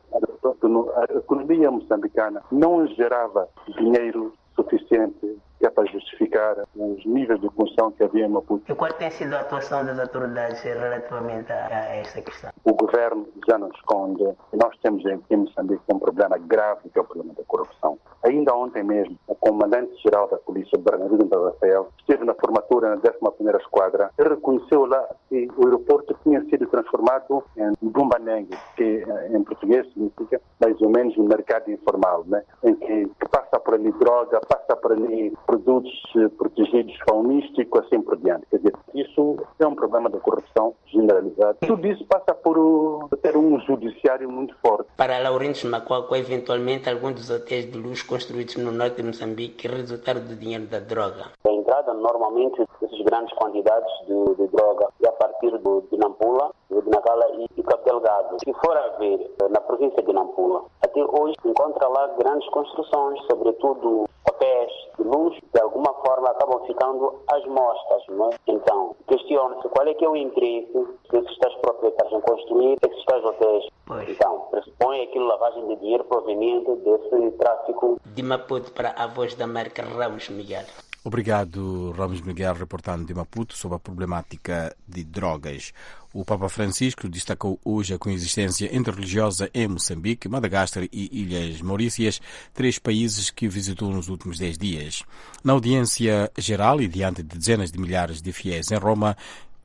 A economia moçambicana não gerava dinheiro suficiente que é para justificar os níveis de corrupção que havia em Maputo. E qual tem sido a atuação das autoridades relativamente a esta questão? O governo já não esconde. Nós temos aqui em Moçambique um problema grave, que é o problema da corrupção. Ainda ontem mesmo, o comandante-geral da polícia, Bernardino Rafael, esteve na formatura na 11ª Esquadra e reconheceu lá que o aeroporto tinha sido transformado em Bumbanengue, que em português significa mais ou menos um mercado informal, né? Em que passa por ali droga, passa por ali produtos protegidos faunísticos, assim por diante. Quer dizer, isso é um problema da corrupção generalizada. Tudo isso passa por ter um judiciário muito forte. Para Laurindo Macuaco, eventualmente, alguns dos hotéis de luxo construídos no norte de Moçambique resultaram do dinheiro da droga. A entrada, normalmente, dessas grandes quantidades de droga é a partir de Nampula, de Nacala e Cabo Delgado. Se for a ver na província de Nampula, até hoje encontra lá grandes construções, sobretudo hotéis de luxo, de alguma forma acabam ficando às mostas, não é? Então, questiono-se qual é que é o interesse desses tais proprietários em construir esses tais hotéis. Pois. Então, pressupõe aquilo lavagem de dinheiro proveniente desse tráfico. De Maputo para a Voz da América, Ramos Miguel. Obrigado, Ramos Miguel, reportando de Maputo sobre a problemática de drogas. O Papa Francisco destacou hoje a coexistência interreligiosa em Moçambique, Madagascar e Ilhas Maurícias, 3 países que visitou nos últimos 10 dias. Na audiência geral e diante de dezenas de milhares de fiéis em Roma,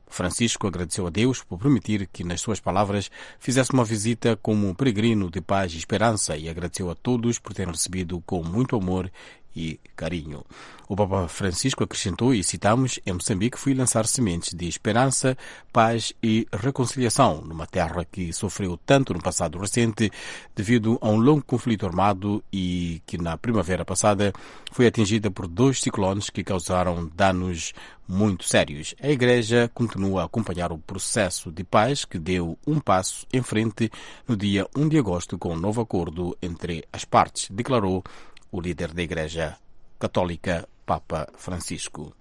Francisco agradeceu a Deus por permitir que, nas suas palavras, fizesse uma visita como um peregrino de paz e esperança e agradeceu a todos por terem recebido com muito amor e carinho. O Papa Francisco acrescentou, e citamos, em Moçambique fui lançar sementes de esperança, paz e reconciliação numa terra que sofreu tanto no passado recente devido a um longo conflito armado e que na primavera passada foi atingida por 2 ciclones que causaram danos muito sérios. A Igreja continua a acompanhar o processo de paz que deu um passo em frente no dia 1 de agosto com um novo acordo entre as partes, declarou o líder da Igreja Católica, Papa Francisco.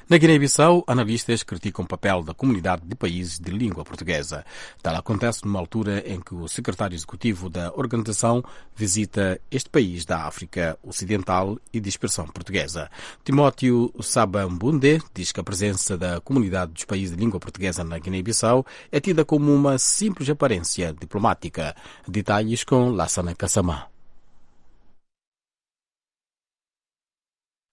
Na Guiné-Bissau, analistas criticam o papel da comunidade de países de língua portuguesa. Tal acontece numa altura em que o secretário executivo da organização visita este país da África Ocidental e de expressão portuguesa. Timóteo Sabambunde diz que a presença da comunidade dos países de língua portuguesa na Guiné-Bissau é tida como uma simples aparência diplomática. Detalhes com Lassana Kassamá.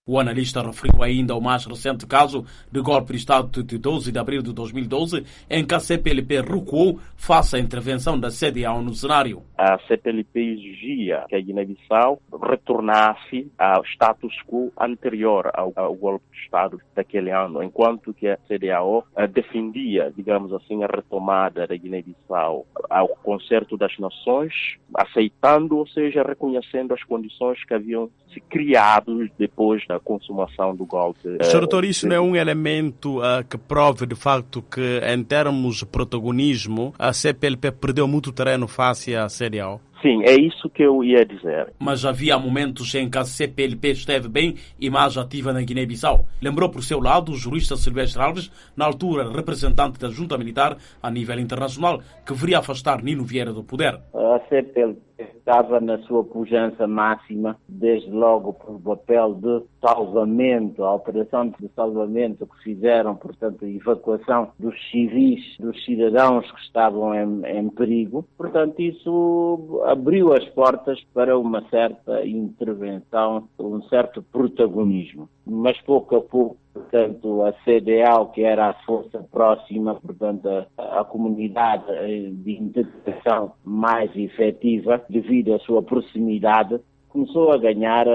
O analista referiu ainda ao mais recente caso de golpe de Estado de 12 de abril de 2012, em que a CPLP recuou face à intervenção da CDAO no cenário. A CPLP exigia que a Guiné-Bissau retornasse ao status quo anterior ao golpe de Estado daquele ano, enquanto que a CDAO defendia, digamos assim, a retomada da Guiné-Bissau ao concerto das nações, aceitando, ou seja, reconhecendo as condições que haviam se criado depois da consumação do golpe. Sr. Doutor, isso não é um elemento que prove de facto que, em termos de protagonismo, a CPLP perdeu muito terreno face à CDAO? Sim, é isso que eu ia dizer. Mas havia momentos em que a CPLP esteve bem e mais ativa na Guiné-Bissau. Lembrou por seu lado o jurista Silvestre Alves, na altura representante da junta militar a nível internacional, que viria afastar Nino Vieira do poder. A CPLP estava na sua pujança máxima, desde logo por papel de salvamento, a operação de salvamento que fizeram, portanto, a evacuação dos civis, dos cidadãos que estavam em perigo. Portanto, isso abriu as portas para uma certa intervenção, um certo protagonismo. Mas pouco a pouco, portanto, a CDAO, que era a força próxima, portanto, a comunidade de integração mais efetiva, devido à sua proximidade, começou a ganhar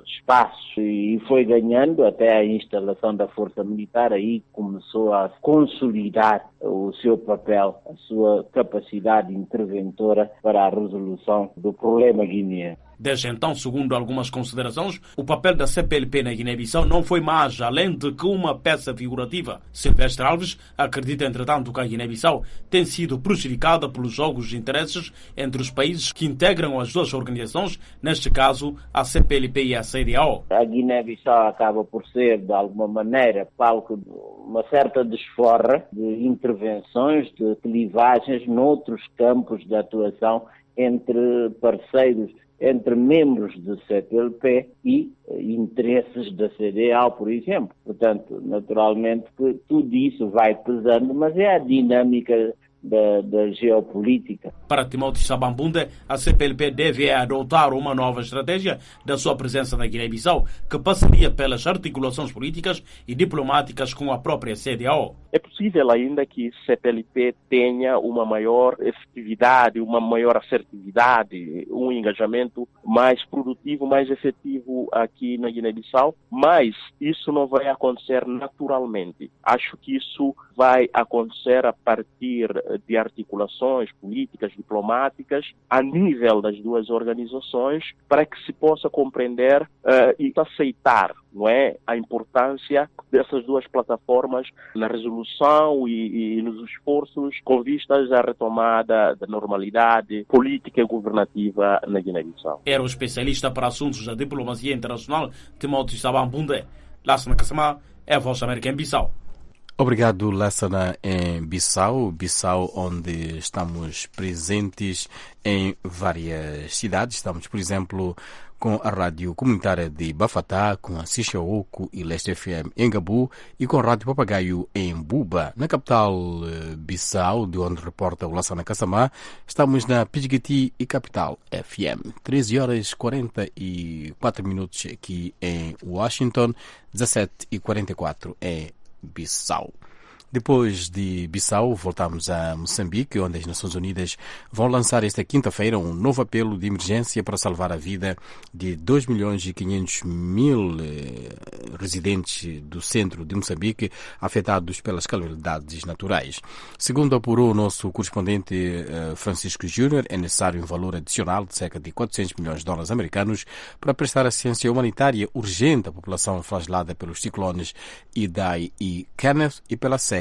espaço e foi ganhando até a instalação da força militar. Aí começou a consolidar o seu papel, a sua capacidade interventora para a resolução do problema guineano. Desde então, segundo algumas considerações, o papel da CPLP na Guiné-Bissau não foi mais além de que uma peça figurativa. Silvestre Alves acredita, entretanto, que a Guiné-Bissau tem sido prejudicada pelos jogos de interesses entre os países que integram as duas organizações, neste caso, a CPLP e a CDAO. A Guiné-Bissau acaba por ser, de alguma maneira, palco de uma certa desforra de intervenções, de clivagens noutros campos de atuação entre parceiros, entre membros do CPLP e interesses da CDAO, por exemplo. Portanto, naturalmente que tudo isso vai pesando, mas é a dinâmica da geopolítica. Para Timóteo Sabambunde, a CPLP deve adotar uma nova estratégia da sua presença na Guiné-Bissau, que passaria pelas articulações políticas e diplomáticas com a própria CDAO. É possível ainda que a CPLP tenha uma maior efetividade, uma maior assertividade, um engajamento mais produtivo, mais efetivo aqui na Guiné-Bissau, mas isso não vai acontecer naturalmente. Acho que isso vai acontecer a partir de articulações políticas, diplomáticas, a nível das duas organizações, para que se possa compreender e aceitar, não é, a importância dessas duas plataformas na resolução e nos esforços com vistas à retomada da normalidade política e governativa na Guiné-Bissau. Era o especialista para assuntos da diplomacia internacional, Timóteo Sabambunde. Lassana Kassamá, é a Voz da América em Bissau. Obrigado, Lassana, em Bissau, onde estamos presentes em várias cidades. Estamos, por exemplo, com a rádio comunitária de Bafatá, com a Sixaoco e Leste FM em Gabu e com a rádio Papagaio em Buba. Na capital Bissau, de onde reporta o Lassana Kassamá, estamos na Pidgiti e Capital FM. 13h44 aqui em Washington, 17h44 em Bissau. Depois de Bissau, voltamos a Moçambique, onde as Nações Unidas vão lançar esta quinta-feira um novo apelo de emergência para salvar a vida de 2.500.000 residentes do centro de Moçambique afetados pelas calamidades naturais. Segundo apurou o nosso correspondente Francisco Júnior, é necessário um valor adicional de cerca de 400 milhões de dólares americanos para prestar assistência humanitária urgente à população flagelada pelos ciclones Idai e Kenneth e pela seca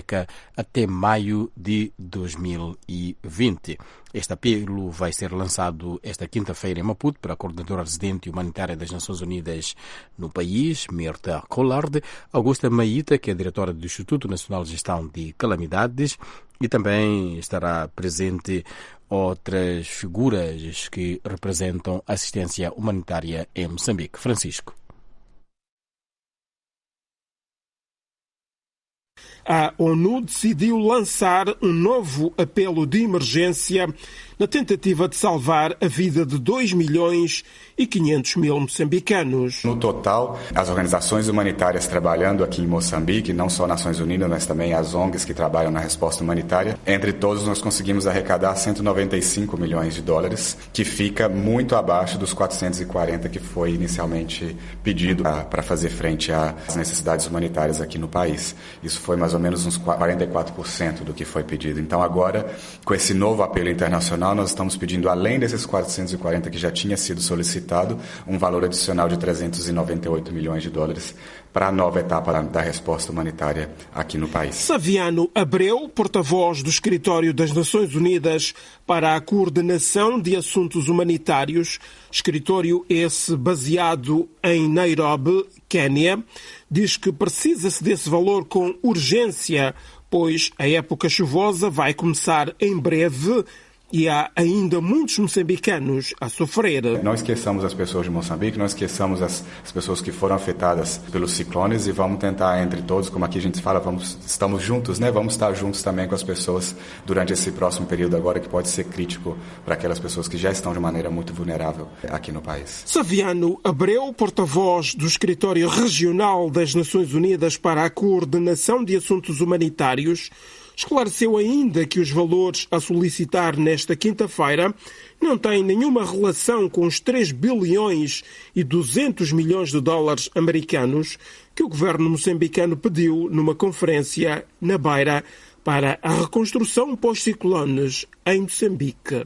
até maio de 2020. Este apelo vai ser lançado esta quinta-feira em Maputo para a coordenadora residente humanitária das Nações Unidas no país, Mirta Collard, Augusta Maíta, que é diretora do Instituto Nacional de Gestão de Calamidades, e também estará presente outras figuras que representam assistência humanitária em Moçambique. Francisco. A ONU decidiu lançar um novo apelo de emergência na tentativa de salvar a vida de 2.500.000 moçambicanos. No total, as organizações humanitárias trabalhando aqui em Moçambique, não só Nações Unidas, mas também as ONGs que trabalham na resposta humanitária, entre todos nós conseguimos arrecadar 195 milhões de dólares, que fica muito abaixo dos 440 que foi inicialmente pedido para fazer frente às necessidades humanitárias aqui no país. Isso foi mais ou menos uns 44% do que foi pedido. Então agora, com esse novo apelo internacional, nós estamos pedindo, além desses 440 que já tinha sido solicitado, um valor adicional de 398 milhões de dólares para a nova etapa da resposta humanitária aqui no país. Saviano Abreu, porta-voz do Escritório das Nações Unidas para a Coordenação de Assuntos Humanitários, escritório esse baseado em Nairobi, Quênia, diz que precisa-se desse valor com urgência, pois a época chuvosa vai começar em breve e há ainda muitos moçambicanos a sofrer. Não esqueçamos as pessoas de Moçambique, não esqueçamos as pessoas que foram afetadas pelos ciclones e vamos tentar, entre todos, como aqui a gente fala, estamos juntos, né? Vamos estar juntos também com as pessoas durante esse próximo período agora, que pode ser crítico para aquelas pessoas que já estão de maneira muito vulnerável aqui no país. Saviano Abreu, porta-voz do Escritório Regional das Nações Unidas para a Coordenação de Assuntos Humanitários, esclareceu ainda que os valores a solicitar nesta quinta-feira não têm nenhuma relação com os 3 bilhões e 200 milhões de dólares americanos que o governo moçambicano pediu numa conferência na Beira para a reconstrução pós-ciclones em Moçambique.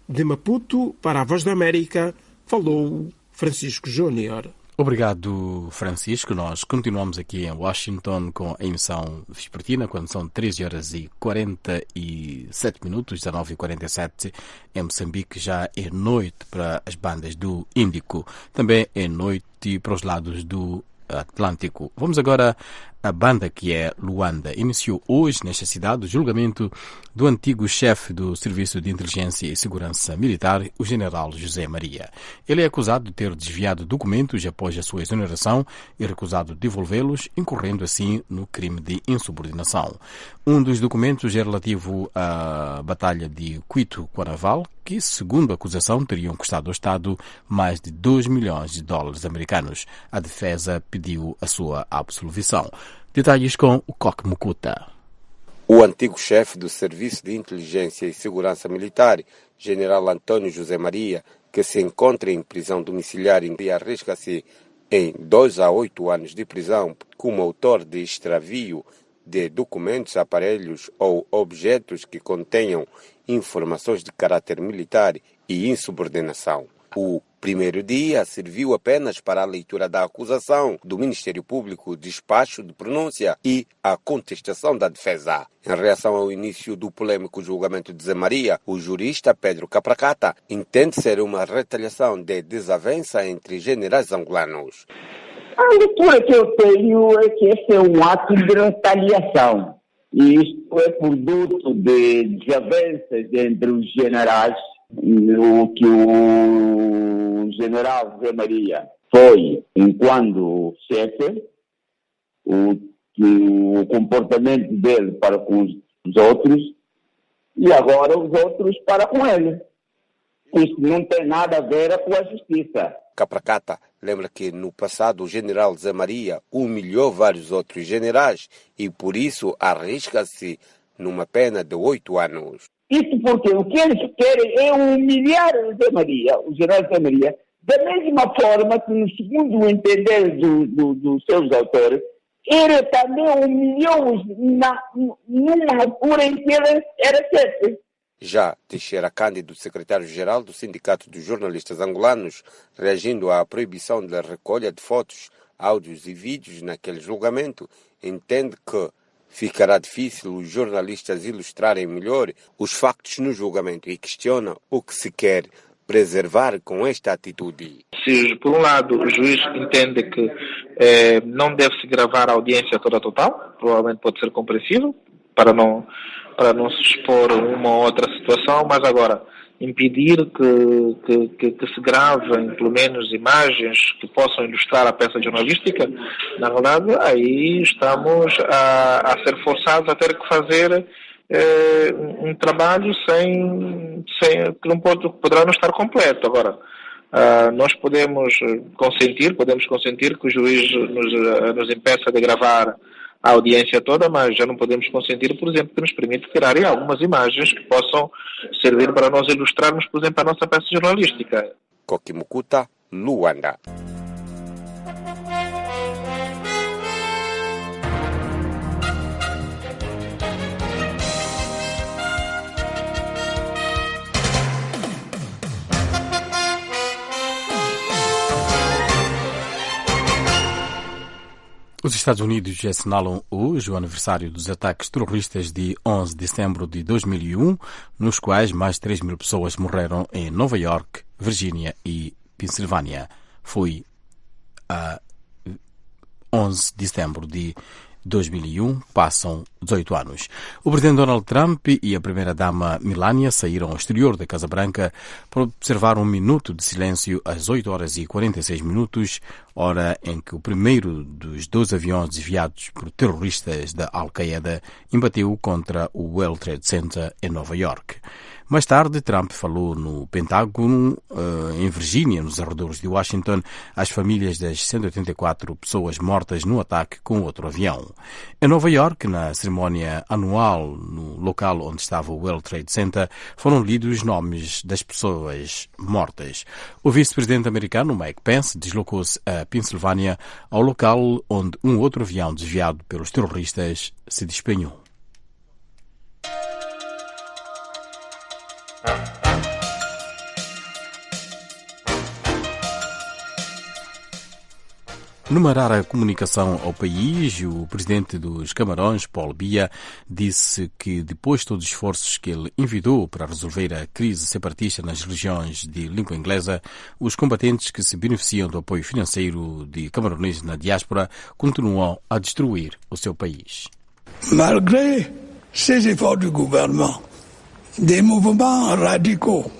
De Maputo, para a Voz da América, falou Francisco Júnior. Obrigado, Francisco. Nós continuamos aqui em Washington com a emissão vespertina, quando são 13 horas e 47 minutos, 19h47 em Moçambique. Já é noite para as bandas do Índico. Também é noite para os lados do Atlântico. Vamos agora à banda que é Luanda. Iniciou hoje nesta cidade o julgamento do antigo chefe do Serviço de Inteligência e Segurança Militar, o general José Maria. Ele é acusado de ter desviado documentos após a sua exoneração e recusado devolvê-los, incorrendo assim no crime de insubordinação. Um dos documentos é relativo à Batalha de Cuito-Cuanaval, que, segundo a acusação, teriam custado ao Estado mais de 2 milhões de dólares americanos. A defesa pediu a sua absolvição. Detalhes com o Coque Mukuta. O antigo chefe do Serviço de Inteligência e Segurança Militar, general Antônio José Maria, que se encontra em prisão domiciliar e arrisca-se em 2 a 8 anos de prisão como autor de extravio de documentos, aparelhos ou objetos que contenham informações de caráter militar e insubordinação. O primeiro dia serviu apenas para a leitura da acusação do Ministério Público, despacho de pronúncia e a contestação da defesa. Em reação ao início do polêmico julgamento de Zé Maria, o jurista Pedro Capracata entende ser uma retaliação de desavença entre generais angolanos. A leitura que eu tenho é que esse é um ato de retaliação. E isto é produto de desavenças entre os generais. O que o general Zé Maria foi, enquanto chefe, o comportamento dele para com os outros, e agora os outros para com ele. Isso não tem nada a ver com a justiça. Capracata Lembra que no passado o general Zé Maria humilhou vários outros generais e por isso arrisca-se numa pena de 8 anos. Isso porque o que eles querem é humilhar o Zé Maria, o general Zé Maria, da mesma forma que, no segundo entender dos seus autores, ele também humilhou-os numa altura em que ele era chefe. Já Teixeira Cândido, secretário-geral do Sindicato dos Jornalistas Angolanos, reagindo à proibição da recolha de fotos, áudios e vídeos naquele julgamento, entende que ficará difícil os jornalistas ilustrarem melhor os factos no julgamento e questiona o que se quer preservar com esta atitude. Se, por um lado, o juiz entende que não deve-se gravar a audiência toda total, provavelmente pode ser compreensível, para não se expor a uma ou outra situação, mas agora impedir que se gravem pelo menos imagens que possam ilustrar a peça jornalística, na verdade aí estamos a ser forçados a ter que fazer um trabalho que não poderá não estar completo. Agora, nós podemos consentir que o juiz nos impeça de gravar a audiência toda, mas já não podemos consentir, por exemplo, que nos permite tirarem algumas imagens que possam servir para nós ilustrarmos, por exemplo, a nossa peça jornalística. Kokimukuta, Luanda. Os Estados Unidos assinalam hoje o aniversário dos ataques terroristas de 11 de setembro de 2001, nos quais mais de 3 mil pessoas morreram em Nova York, Virgínia e Pensilvânia. Foi a 11 de setembro de 2001, passam 18 anos. O presidente Donald Trump e a primeira-dama Melania saíram ao exterior da Casa Branca para observar um minuto de silêncio às 8 horas e 46 minutos, hora em que o primeiro dos 12 aviões desviados por terroristas da Al-Qaeda embateu contra o World Trade Center em Nova York. Mais tarde, Trump falou no Pentágono, em Virgínia, nos arredores de Washington, às famílias das 184 pessoas mortas no ataque com outro avião. Em Nova York, na cerimónia anual, no local onde estava o World Trade Center, foram lidos os nomes das pessoas mortas. O vice-presidente americano, Mike Pence, deslocou-se a Pensilvânia, ao local onde um outro avião desviado pelos terroristas se despenhou. Numa rara comunicação ao país, o presidente dos Camarões, Paul Biya, disse que depois de todos os esforços que ele envidou para resolver a crise separatista nas regiões de língua inglesa, os combatentes que se beneficiam do apoio financeiro de camaroneses na diáspora continuam a destruir o seu país. Malgré ces efforts du gouvernement, des mouvements radicaux,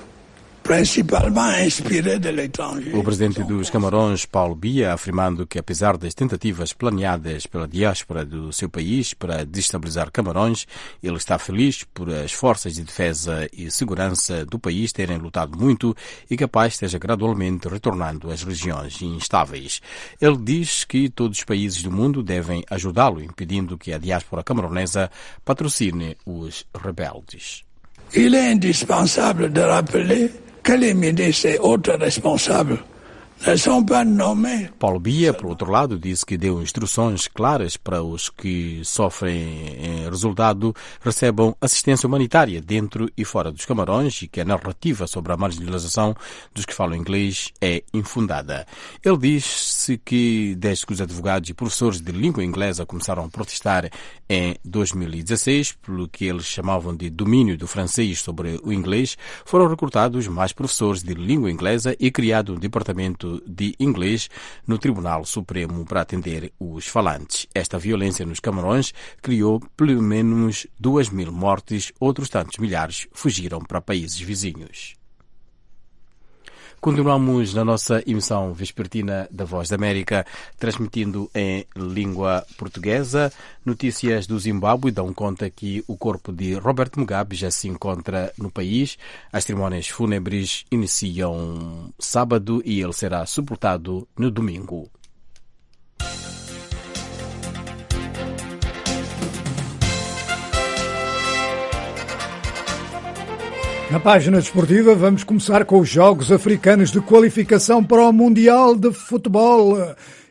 principalmente inspiré de l'étranger. O presidente dos Camarões, Paul Biya, afirmando que apesar das tentativas planeadas pela diáspora do seu país para destabilizar Camarões, ele está feliz por as forças de defesa e segurança do país terem lutado muito e que a paz esteja gradualmente retornando às regiões instáveis. Ele diz que todos os países do mundo devem ajudá-lo, impedindo que a diáspora camaronesa patrocine os rebeldes. Il est indispensable de rappeler que les ministres et autres responsables ne sont pas nommés. Paul Biya, por outro lado, disse que deu instruções claras para os que sofrem em resultado recebam assistência humanitária dentro e fora dos Camarões e que a narrativa sobre a marginalização dos que falam inglês é infundada. Ele disse que desde que os advogados e professores de língua inglesa começaram a protestar em 2016, pelo que eles chamavam de domínio do francês sobre o inglês, foram recrutados mais professores de língua inglesa e criado um departamento de inglês no Tribunal Supremo para atender os falantes. Esta violência nos Camarões criou pelo menos 2.000 mortes, outros tantos milhares fugiram para países vizinhos. Continuamos na nossa emissão vespertina da Voz da América, transmitindo em língua portuguesa. Notícias do Zimbábue dão conta que o corpo de Robert Mugabe já se encontra no país. As cerimônias fúnebres iniciam sábado e ele será sepultado no domingo. Na página desportiva vamos começar com os Jogos Africanos de Qualificação para o Mundial de Futebol.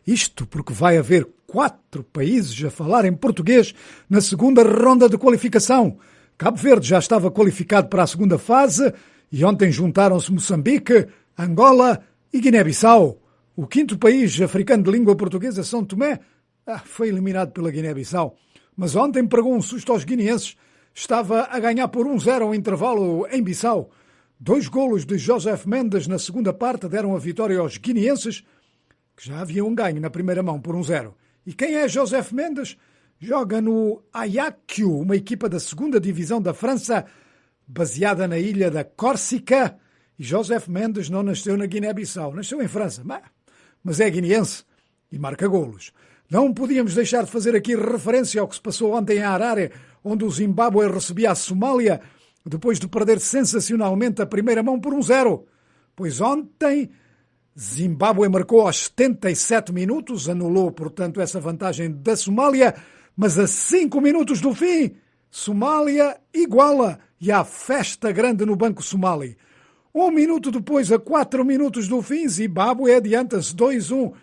Isto porque vai haver 4 países a falar em português na segunda ronda de qualificação. Cabo Verde já estava qualificado para a segunda fase e ontem juntaram-se Moçambique, Angola e Guiné-Bissau. O 5º país africano de língua portuguesa, São Tomé, foi eliminado pela Guiné-Bissau. Mas ontem pregou um susto aos guineenses. Estava a ganhar por 1-0 ao intervalo em Bissau. 2 golos de Joseph Mendes na segunda parte deram a vitória aos guineenses, que já haviam ganho na primeira mão por 1-0. E quem é Joseph Mendes? Joga no Ajaccio, uma equipa da segunda divisão da França, baseada na ilha da Córcega. E Joseph Mendes não nasceu na Guiné-Bissau, nasceu em França, mas é guineense e marca golos. Não podíamos deixar de fazer aqui referência ao que se passou ontem em Harare, onde o Zimbábue recebia a Somália, depois de perder sensacionalmente a primeira mão por 1-0. Pois ontem, Zimbábue marcou aos 77 minutos, anulou, portanto, essa vantagem da Somália, mas a 5 minutos do fim, Somália iguala e há festa grande no Banco Somali. 1 minuto depois, a 4 minutos do fim, Zimbábue adianta-se 2-1.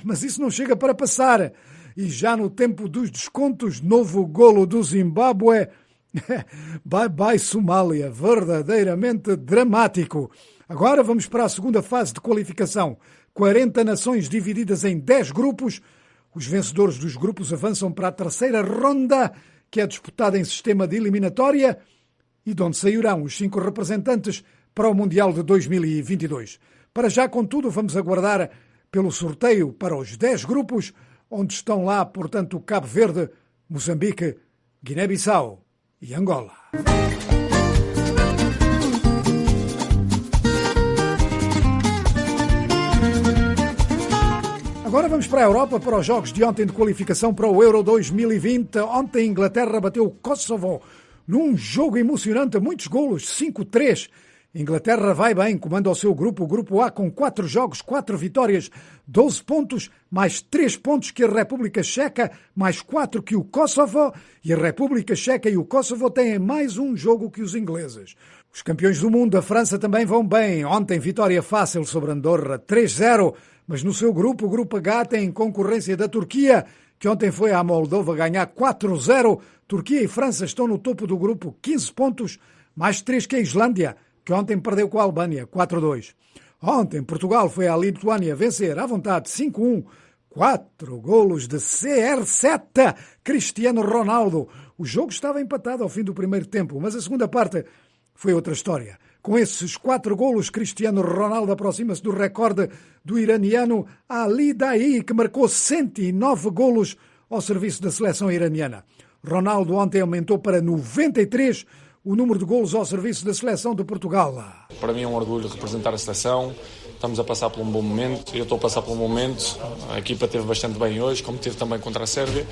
Mas isso não chega para passar. E já no tempo dos descontos, novo golo do Zimbábue. Bye Somália, verdadeiramente dramático. Agora vamos para a segunda fase de qualificação. 40 nações divididas em 10 grupos. Os vencedores dos grupos avançam para a terceira ronda, que é disputada em sistema de eliminatória, e de onde sairão os 5 representantes para o Mundial de 2022. Para já, contudo, vamos aguardar pelo sorteio para os 10 grupos, onde estão lá, portanto, Cabo Verde, Moçambique, Guiné-Bissau e Angola. Agora vamos para a Europa, para os jogos de ontem de qualificação para o Euro 2020. Ontem a Inglaterra bateu o Kosovo num jogo emocionante, muitos golos, 5-3. Inglaterra vai bem, comanda o seu grupo, o grupo A, com 4 jogos, 4 vitórias, 12 pontos, mais 3 pontos que a República Checa, mais 4 que o Kosovo, e a República Checa e o Kosovo têm mais um jogo que os ingleses. Os campeões do mundo, a França, também vão bem. Ontem vitória fácil sobre Andorra, 3-0, mas no seu grupo, o grupo H, tem concorrência da Turquia, que ontem foi à Moldova ganhar 4-0. Turquia e França estão no topo do grupo, 15 pontos, mais 3 que a Islândia, que ontem perdeu com a Albânia, 4-2. Ontem, Portugal foi à Lituânia vencer à vontade, 5-1. 4 golos de CR7, Cristiano Ronaldo. O jogo estava empatado ao fim do primeiro tempo, mas a segunda parte foi outra história. Com esses 4 golos, Cristiano Ronaldo aproxima-se do recorde do iraniano Ali Daei, que marcou 109 golos ao serviço da seleção iraniana. Ronaldo ontem aumentou para 93 o número de golos ao serviço da seleção de Portugal. Para mim é um orgulho representar a seleção. Estamos a passar por um bom momento, eu estou a passar por um momento. A equipa esteve bastante bem hoje, como esteve também contra a Sérvia.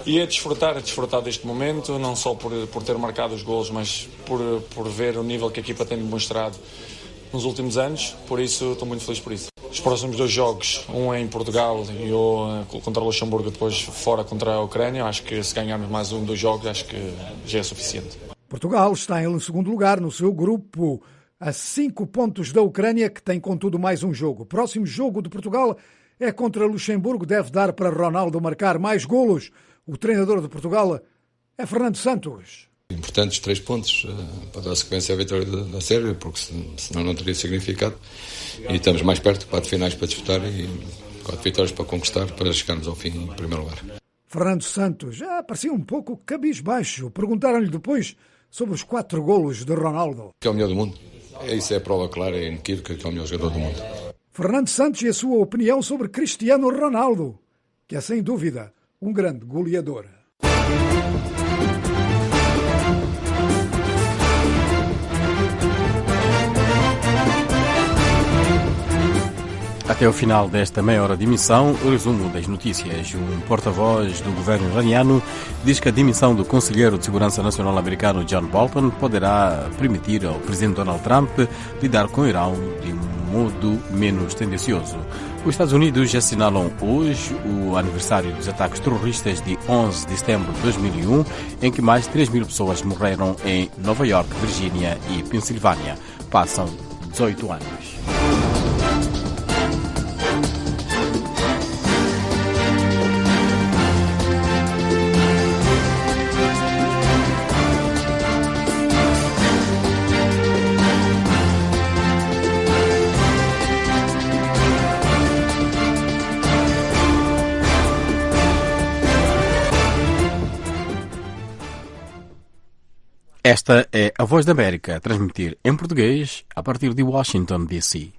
E é desfrutar deste momento, não só por ter marcado os golos, mas por ver o nível que a equipa tem demonstrado nos últimos anos. Por isso, estou muito feliz por isso. Os próximos 2 jogos, um é em Portugal e o contra o Luxemburgo, depois fora contra a Ucrânia. Acho que se ganharmos mais 2 jogos, acho que já é suficiente. Portugal está em segundo lugar no seu grupo, a 5 pontos da Ucrânia, que tem contudo mais um jogo. O próximo jogo de Portugal é contra Luxemburgo, deve dar para Ronaldo marcar mais golos. O treinador de Portugal é Fernando Santos. Importantes 3 pontos para dar sequência à vitória da Sérvia, porque senão não teria significado. E estamos mais perto, 4 finais para disputar e 4 vitórias para conquistar, para chegarmos ao fim em primeiro lugar. Fernando Santos já parecia um pouco cabisbaixo. Perguntaram-lhe depois sobre os 4 golos de Ronaldo. Que é o melhor do mundo. Isso é a prova clara e inequívoca que é o melhor jogador do mundo. Fernando Santos e a sua opinião sobre Cristiano Ronaldo, que é sem dúvida um grande goleador. Até o final desta meia hora de emissão, o resumo das notícias. Um porta-voz do governo iraniano diz que a demissão do conselheiro de segurança nacional americano John Bolton poderá permitir ao presidente Donald Trump lidar com o Irão de um modo menos tendencioso. Os Estados Unidos assinalam hoje o aniversário dos ataques terroristas de 11 de setembro de 2001, em que mais de 3.000 pessoas morreram em Nova York, Virgínia e Pensilvânia. Passam 18 anos. Esta é a Voz da América, a transmitir em português a partir de Washington, D.C.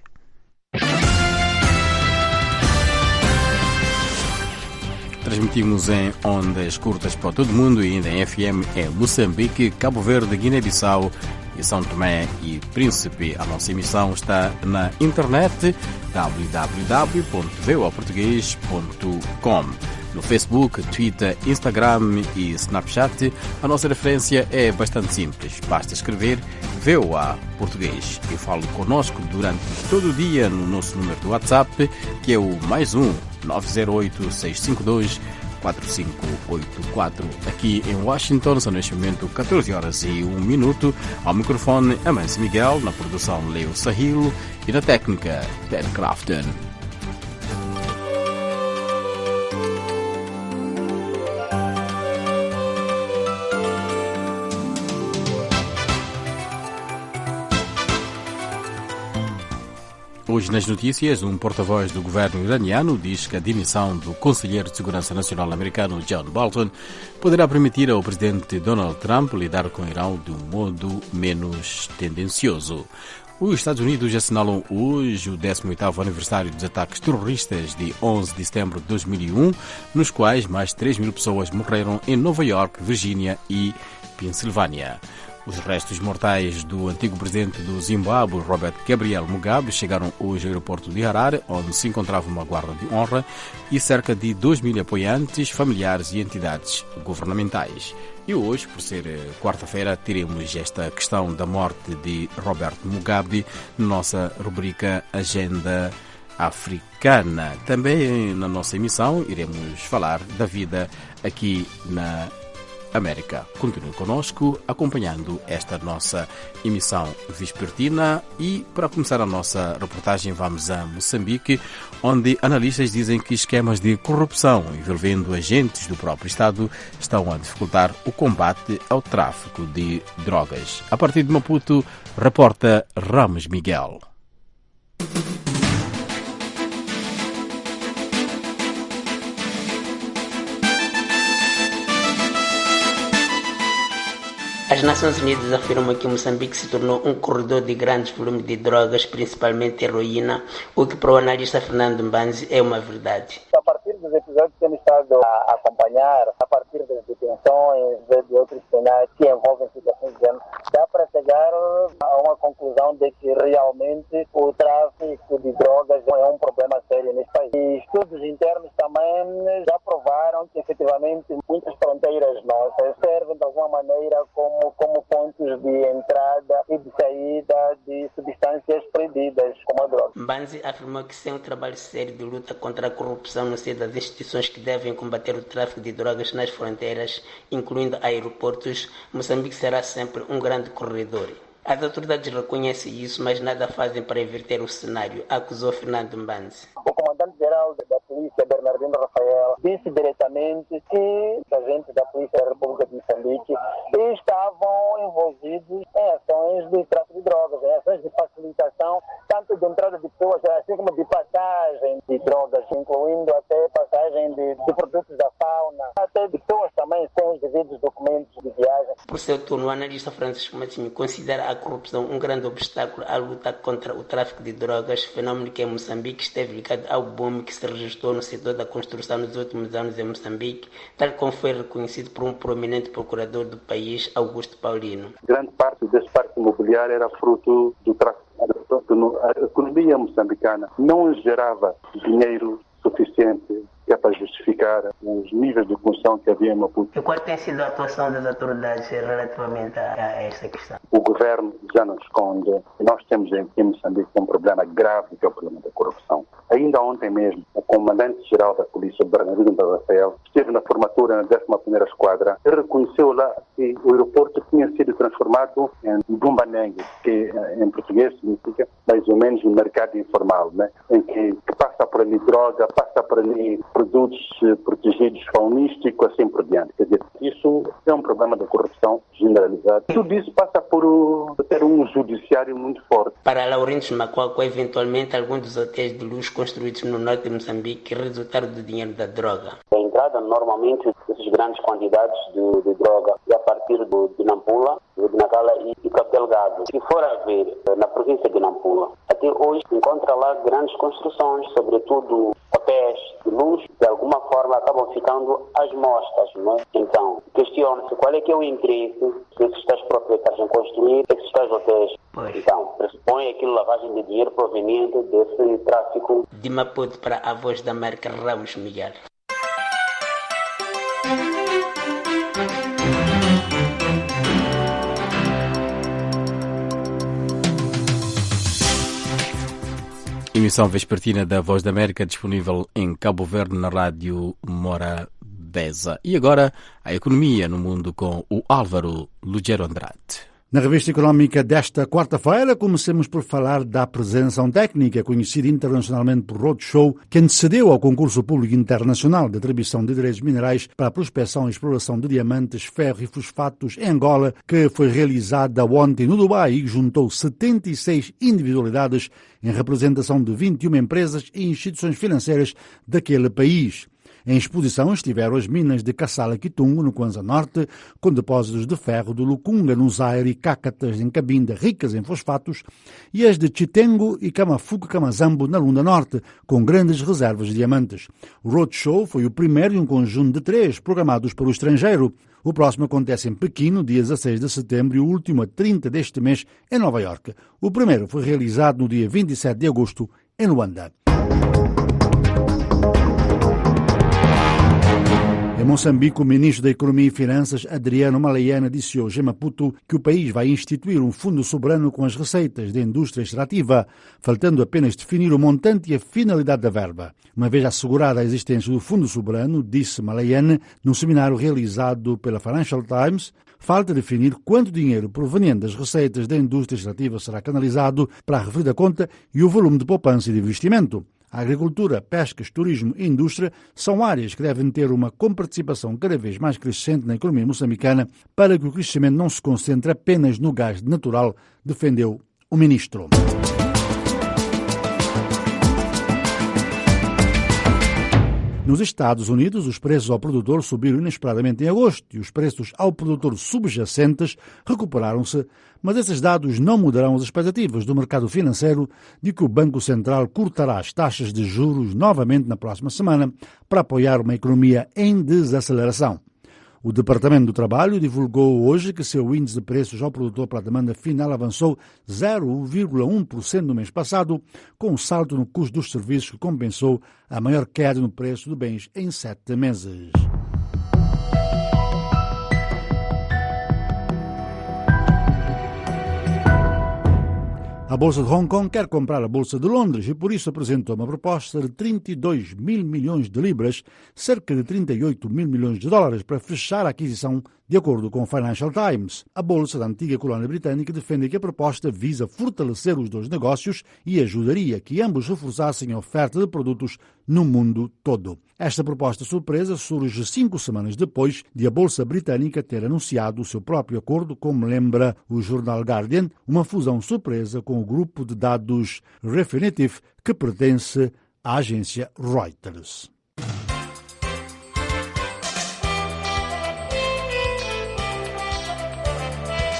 Transmitimos em ondas curtas para todo o mundo e ainda em FM em Moçambique, Cabo Verde, Guiné-Bissau e São Tomé e Príncipe. A nossa emissão está na internet www.voaportugues.com. No Facebook, Twitter, Instagram e Snapchat, a nossa referência é bastante simples. Basta escrever VOA Português e fale conosco durante todo o dia no nosso número do WhatsApp, que é o +1 908 652 4584. Aqui em Washington são neste momento 14 horas e 1 minuto. Ao microfone, Amâncio Miguel, na produção Leo Sahilo e na técnica Ted Crafton. Hoje nas notícias, um porta-voz do governo iraniano diz que a demissão do conselheiro de segurança nacional americano John Bolton poderá permitir ao presidente Donald Trump lidar com o Irão de um modo menos tendencioso. Os Estados Unidos assinalam hoje o 18º aniversário dos ataques terroristas de 11 de setembro de 2001, nos quais mais de 3.000 pessoas morreram em Nova York, Virgínia e Pensilvânia. Os restos mortais do antigo presidente do Zimbábue, Robert Gabriel Mugabe, chegaram hoje ao aeroporto de Harare, onde se encontrava uma guarda de honra e cerca de 2.000 apoiantes, familiares e entidades governamentais. E hoje, por ser quarta-feira, teremos esta questão da morte de Robert Mugabe na nossa rubrica Agenda Africana. Também na nossa emissão iremos falar da vida aqui na América. Continue conosco, acompanhando esta nossa emissão vespertina e, para começar a nossa reportagem, vamos a Moçambique, onde analistas dizem que esquemas de corrupção envolvendo agentes do próprio Estado estão a dificultar o combate ao tráfico de drogas. A partir de Maputo, reporta Ramos Miguel. As Nações Unidas afirmam que Moçambique se tornou um corredor de grandes volumes de drogas, principalmente heroína, o que para o analista Fernando Mbanzi é uma verdade. A partir dos episódios que temos estado a acompanhar, a partir das detenções, de outros cenários que envolvem situações de género, dá para chegar a uma conclusão de que realmente o tráfico de drogas é um problema sério neste país. E estudos internos também já provaram que efetivamente muitas fronteiras nossas servem de alguma maneira como pontos de entrada e de saída de substâncias proibidas, como a droga. Mbanzi afirmou que sem um trabalho sério de luta contra a corrupção no seio das instituições que devem combater o tráfico de drogas nas fronteiras, incluindo aeroportos, Moçambique será sempre um grande corredor. As autoridades reconhecem isso, mas nada fazem para inverter o cenário, acusou Fernando Mbanzi. O comandante-geral da polícia, Bernardino Rafael, disse diretamente que os agentes da Polícia da República de Moçambique estavam envolvidos em ações de tráfico de drogas, em ações de facilitação, tanto de entrada de pessoas, assim como de passagem de drogas, incluindo até passagem de produtos da fauna, até de pessoas também sem os devidos documentos de viagem. Por seu turno, o analista Francisco Matinho considera a corrupção um grande obstáculo à luta contra o tráfico de drogas, fenômeno que em Moçambique esteve ligado ao boom que se registrou no setor da construção nos últimos anos em Moçambique, tal como foi reconhecido por um prominente procurador do país, Augusto Paulino. Grande parte desse parque imobiliário era fruto do tráfico de drogas. a economia moçambicana não gerava dinheiro suficiente para justificar os níveis de construção que havia em Maputo. E qual tem sido a atuação das autoridades relativamente a esta questão? O governo já não esconde. Nós temos aqui em Moçambique um problema grave, que é o problema da corrupção. Ainda ontem mesmo, o comandante-geral da Polícia, Bernardino Rafael, esteve na formatura na 11ª Esquadra e reconheceu lá que o aeroporto tinha sido transformado em Bumbanengue, que em português significa mais ou menos um mercado informal, né? Em que passa por ali droga, passa por ali produtos protegidos faunísticos, assim por diante. Quer dizer, isso é um problema da corrupção generalizada. Tudo isso passa por ter um judiciário muito forte. Para Laurindo Macuaco, eventualmente, alguns dos hotéis de luxo construídos no norte de Moçambique resultaram do dinheiro da droga. A entrada, normalmente, dessas grandes quantidades de droga é a partir de Nampula, de Nacala e Cabo Delgado. Se for a ver na província de Nampula, até hoje encontra lá grandes construções, sobretudo hotéis de luxo, de alguma forma acabam ficando às mostras, não é? Então, questiona-se qual é que é o interesse desses tais proprietários em construir esses tais hotéis. Então, pressupõe aquilo lavagem de dinheiro proveniente desse tráfico. De Maputo para a Voz da América, Ramos Miguel. Emissão vespertina da Voz da América disponível em Cabo Verde na rádio Morabeza. E agora a economia no mundo com o Álvaro Lugero Andrade. Na revista económica desta quarta-feira, comecemos por falar da apresentação técnica, conhecida internacionalmente por Roadshow, que antecedeu ao concurso público internacional de atribuição de direitos minerais para a prospecção e exploração de diamantes, ferro e fosfatos em Angola, que foi realizada ontem no Dubai e juntou 76 individualidades em representação de 21 empresas e instituições financeiras daquele país. Em exposição estiveram as minas de Kassala-Kitungo, no Kwanza Norte, com depósitos de ferro de Lukunga, no Zaire, e Cacatas, em Cabinda, ricas em fosfatos, e as de Chitengo e Kamafuku-Kamazambo, na Lunda Norte, com grandes reservas de diamantes. O Roadshow foi o primeiro de um conjunto de 3 programados para o estrangeiro. O próximo acontece em Pequim, no dia 16 de setembro, e o último a 30 deste mês, em Nova Iorque. O primeiro foi realizado no dia 27 de agosto, em Luanda. Em Moçambique, o ministro da Economia e Finanças, Adriano Malayana, disse hoje em Maputo que o país vai instituir um fundo soberano com as receitas da indústria extrativa, faltando apenas definir o montante e a finalidade da verba. Uma vez assegurada a existência do fundo soberano, disse Malayana, num seminário realizado pela Financial Times, falta definir quanto dinheiro proveniente das receitas da indústria extrativa será canalizado para a referida conta e o volume de poupança e de investimento. A agricultura, pescas, turismo e indústria são áreas que devem ter uma comparticipação cada vez mais crescente na economia moçambicana para que o crescimento não se concentre apenas no gás natural, defendeu o ministro. Nos Estados Unidos, os preços ao produtor subiram inesperadamente em agosto e os preços ao produtor subjacentes recuperaram-se, mas esses dados não mudarão as expectativas do mercado financeiro de que o Banco Central cortará as taxas de juros novamente na próxima semana para apoiar uma economia em desaceleração. O Departamento do Trabalho divulgou hoje que seu índice de preços ao produtor para a demanda final avançou 0,1% no mês passado, com um salto no custo dos serviços que compensou a maior queda no preço de bens em 7 meses. A Bolsa de Hong Kong quer comprar a Bolsa de Londres e por isso apresentou uma proposta de 32 mil milhões de libras, cerca de 38 mil milhões de dólares, para fechar a aquisição, de acordo com o Financial Times. A Bolsa da antiga colónia britânica defende que a proposta visa fortalecer os dois negócios e ajudaria que ambos reforçassem a oferta de produtos no mundo todo. Esta proposta surpresa surge 5 semanas depois de a Bolsa Britânica ter anunciado o seu próprio acordo, como lembra o jornal Guardian, uma fusão surpresa com o grupo de dados Refinitiv, que pertence à agência Reuters.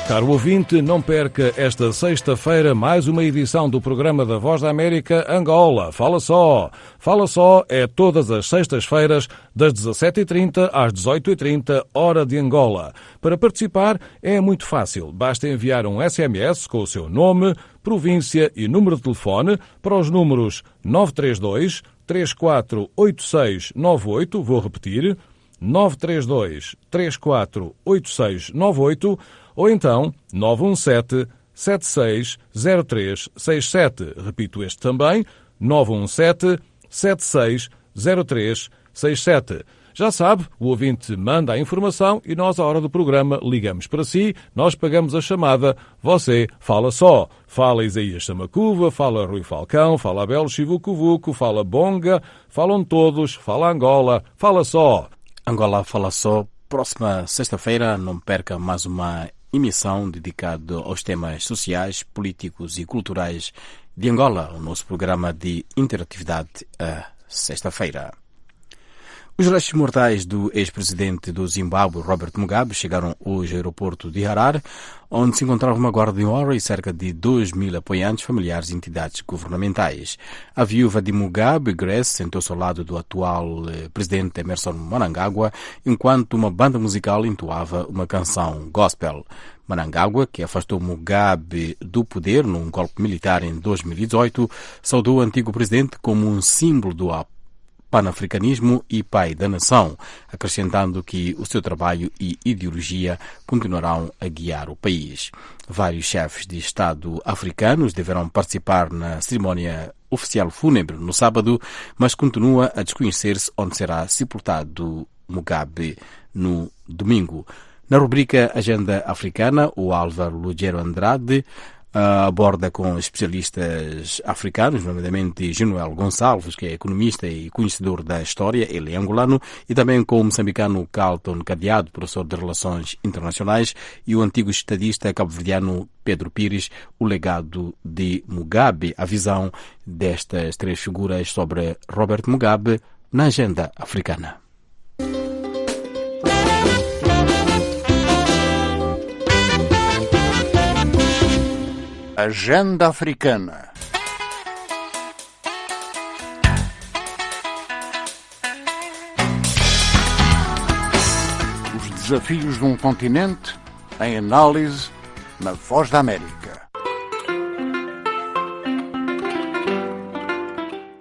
Caro ouvinte, não perca esta sexta-feira mais uma edição do programa da Voz da América Angola. Fala só! Fala só é todas as sextas-feiras, das 17h30 às 18h30, hora de Angola. Para participar é muito fácil. Basta enviar um SMS com o seu nome, província e número de telefone para os números 932 348698, vou repetir, 932 348698, ou então 917-760367. Repito este também, 917-760367. Já sabe, o ouvinte manda a informação e nós, à hora do programa, ligamos para si, nós pagamos a chamada, você fala só. Fala Isaías Samacuva, fala Rui Falcão, fala Abel Chivucuvuco, fala Bonga, falam todos, fala Angola, fala só. Angola fala só. Próxima sexta-feira, não perca mais uma emissão dedicada aos temas sociais, políticos e culturais de Angola, o nosso programa de interatividade a sexta-feira. Os restos mortais do ex-presidente do Zimbábue, Robert Mugabe, chegaram hoje ao aeroporto de Harare, onde se encontrava uma guarda de honra e cerca de 2.000 apoiantes, familiares e entidades governamentais. A viúva de Mugabe, Grace, sentou-se ao lado do atual presidente Emmerson Mnangagwa, enquanto uma banda musical entoava uma canção gospel. Mnangagwa, que afastou Mugabe do poder num golpe militar em 2018, saudou o antigo presidente como um símbolo do panafricanismo e pai da nação, acrescentando que o seu trabalho e ideologia continuarão a guiar o país. Vários chefes de Estado africanos deverão participar na cerimónia oficial fúnebre no sábado, mas continua a desconhecer-se onde será sepultado Mugabe no domingo. Na rubrica Agenda Africana, o Álvaro Lugero Andrade aborda com especialistas africanos, nomeadamente Genuel Gonçalves, que é economista e conhecedor da história, ele é angolano, e também com o moçambicano Carlton Cadeado, professor de Relações Internacionais, e o antigo estadista cabo-verdiano Pedro Pires, o legado de Mugabe, a visão destas três figuras sobre Robert Mugabe na agenda africana. Agenda Africana. Os desafios de um continente em análise na Voz da América.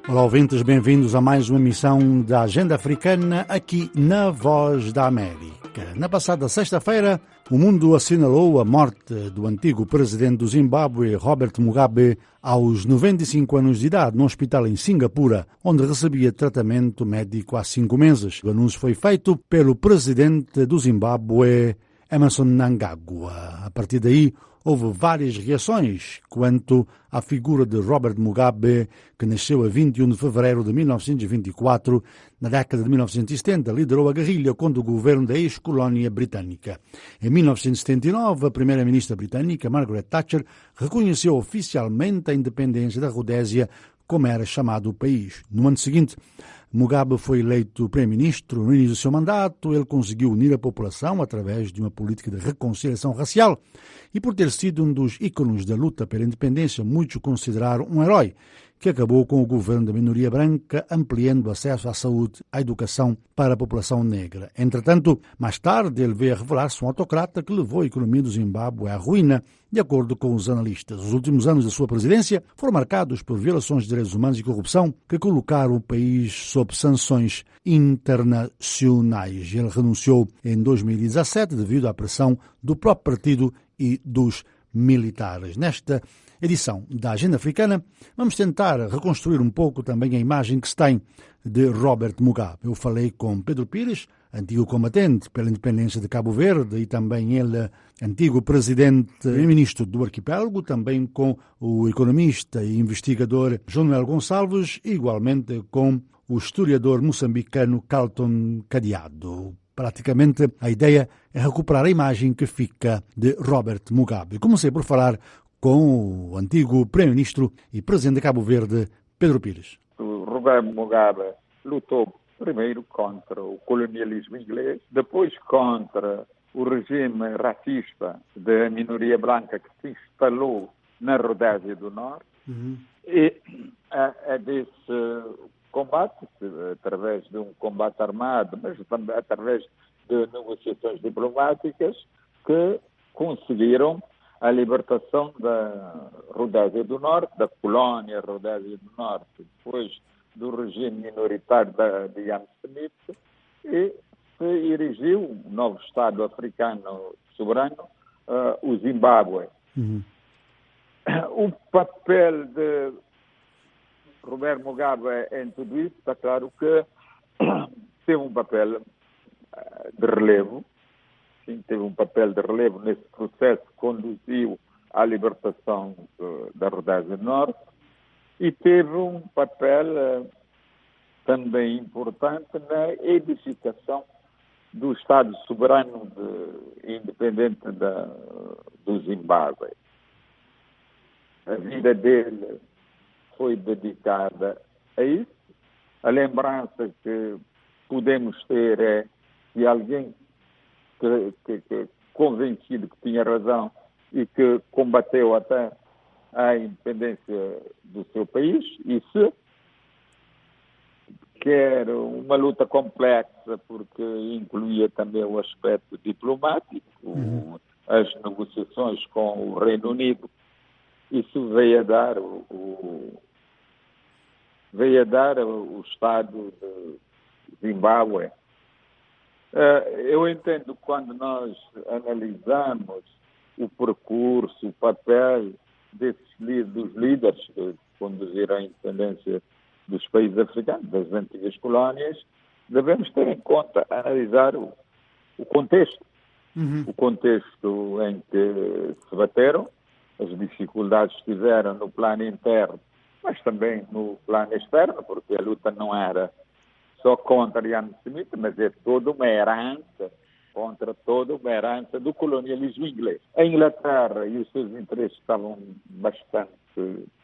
Olá, ouvintes, bem-vindos a mais uma emissão da Agenda Africana aqui na Voz da América. Na passada sexta-feira, o mundo assinalou a morte do antigo presidente do Zimbábue, Robert Mugabe, aos 95 anos de idade, num hospital em Singapura, onde recebia tratamento médico há 5 meses. O anúncio foi feito pelo presidente do Zimbábue, Emmerson Mnangagwa. A partir daí, houve várias reações quanto à figura de Robert Mugabe, que nasceu a 21 de fevereiro de 1924. Na década de 1970, liderou a guerrilha contra o governo da ex-colónia britânica. Em 1979, a primeira-ministra britânica, Margaret Thatcher, reconheceu oficialmente a independência da Rodésia, como era chamado o país. No ano seguinte, Mugabe foi eleito primeiro-ministro. No início do seu mandato, ele conseguiu unir a população através de uma política de reconciliação racial e por ter sido um dos ícones da luta pela independência, muitos o consideraram um herói, que acabou com o governo da minoria branca, ampliando o acesso à saúde e à educação para a população negra. Entretanto, mais tarde, ele veio a revelar-se um autocrata que levou a economia do Zimbábue à ruína, de acordo com os analistas. Os últimos anos da sua presidência foram marcados por violações de direitos humanos e corrupção que colocaram o país sob sanções internacionais. Ele renunciou em 2017 devido à pressão do próprio partido e dos militares. Nesta edição da Agenda Africana, vamos tentar reconstruir um pouco também a imagem que se tem de Robert Mugabe. Eu falei com Pedro Pires, antigo combatente pela independência de Cabo Verde e também ele, antigo presidente e ministro do arquipélago, também com o economista e investigador Genuel Gonçalves, e igualmente com o historiador moçambicano Carlton Cadeado. Praticamente, a ideia é recuperar a imagem que fica de Robert Mugabe. Comecei por falar com o antigo primeiro-ministro e presidente de Cabo Verde, Pedro Pires. O Robert Mugabe lutou primeiro contra o colonialismo inglês, depois contra o regime racista da minoria branca que se instalou na Rodésia do Norte. E é desse combate, através de um combate armado, mas também através de negociações diplomáticas, que conseguiram a libertação da Rodésia do Norte, da colónia Rodésia do Norte, depois do regime minoritário de Ian Smith, e se erigiu um novo Estado africano soberano, o Zimbábue. O papel de Robert Mugabe em tudo isso, está claro que teve um papel de relevo. Sim, teve um papel de relevo nesse processo que conduziu à libertação da Rodésia do Norte, e teve um papel também importante na edificação do Estado soberano independente do Zimbábue. A vida dele foi dedicada a isso. A lembrança que podemos ter é de alguém que convencido que tinha razão e que combateu até a independência do seu país, e se quer uma luta complexa, porque incluía também o aspecto diplomático, as negociações com o Reino Unido. Isso veio a dar o Estado de Zimbábue. Eu entendo que quando nós analisamos o percurso, o papel dos líderes que conduziram a independência dos países africanos, das antigas colónias, devemos ter em conta, analisar o contexto. O contexto em que se bateram, as dificuldades que tiveram no plano interno, mas também no plano externo, porque a luta não era só contra Ian Smith, mas é toda uma herança, contra toda uma herança do colonialismo inglês. A Inglaterra e os seus interesses estavam bastante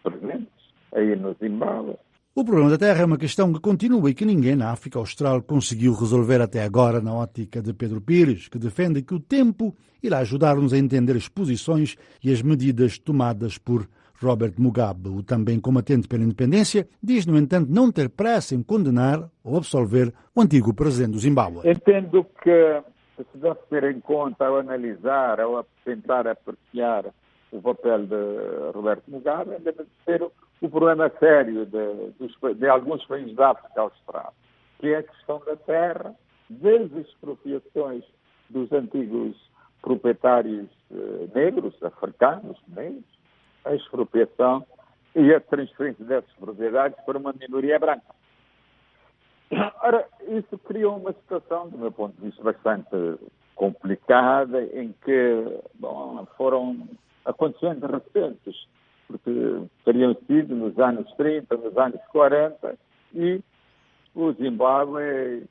presentes aí no Zimbábue. O problema da terra é uma questão que continua e que ninguém na África Austral conseguiu resolver até agora, na ótica de Pedro Pires, que defende que o tempo irá ajudar-nos a entender as posições e as medidas tomadas por Robert Mugabe. O também combatente pela independência diz, no entanto, não ter pressa em condenar ou absolver o antigo presidente do Zimbábue. Entendo que se deve ter em conta, ao analisar, ao tentar apreciar o papel de Roberto Mugabe, deve ser o problema sério de alguns países da África Austral, que é a questão da terra, das expropriações dos antigos proprietários negros, africanos, negros, a expropriação e a transferência dessas propriedades para uma minoria branca. Ora, isso criou uma situação, do meu ponto de vista, bastante complicada, em que foram acontecimentos recentes, porque teriam sido nos anos 30, nos anos 40, e o Zimbábue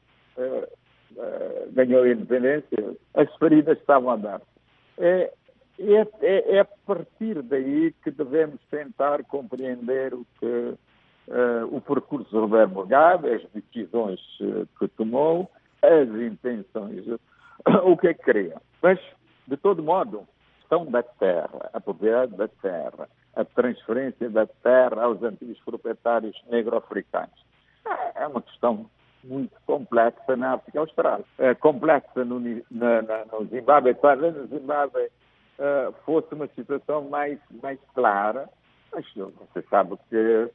ganhou a independência, as feridas estavam a dar. É a partir daí que devemos tentar compreender o percurso de Roberto Mugabe, as decisões que tomou, as intenções, o que é que queria. Mas, de todo modo, a questão da terra, a propriedade da terra, a transferência da terra aos antigos proprietários negro-africanos, é uma questão muito complexa na África Austral. É complexa no Zimbábue. Talvez no Zimbábue fosse uma situação mais clara, mas você sabe que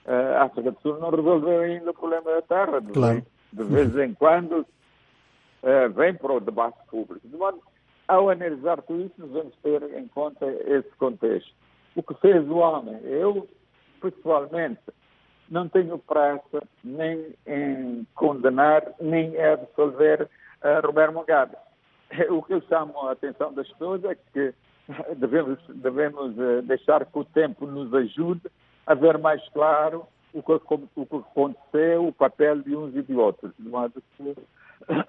a África do Sul não resolveu ainda o problema da terra. Claro. De vez em quando vem para o debate público. De modo, ao analisar tudo isso, nós vamos ter em conta esse contexto. O que fez o homem? Eu, pessoalmente, não tenho pressa nem em condenar, nem em absolver Roberto Mugabe. O que eu chamo a atenção das pessoas é que devemos deixar que o tempo nos ajude a ver mais claro o que aconteceu, o papel de uns e de outros. De modo que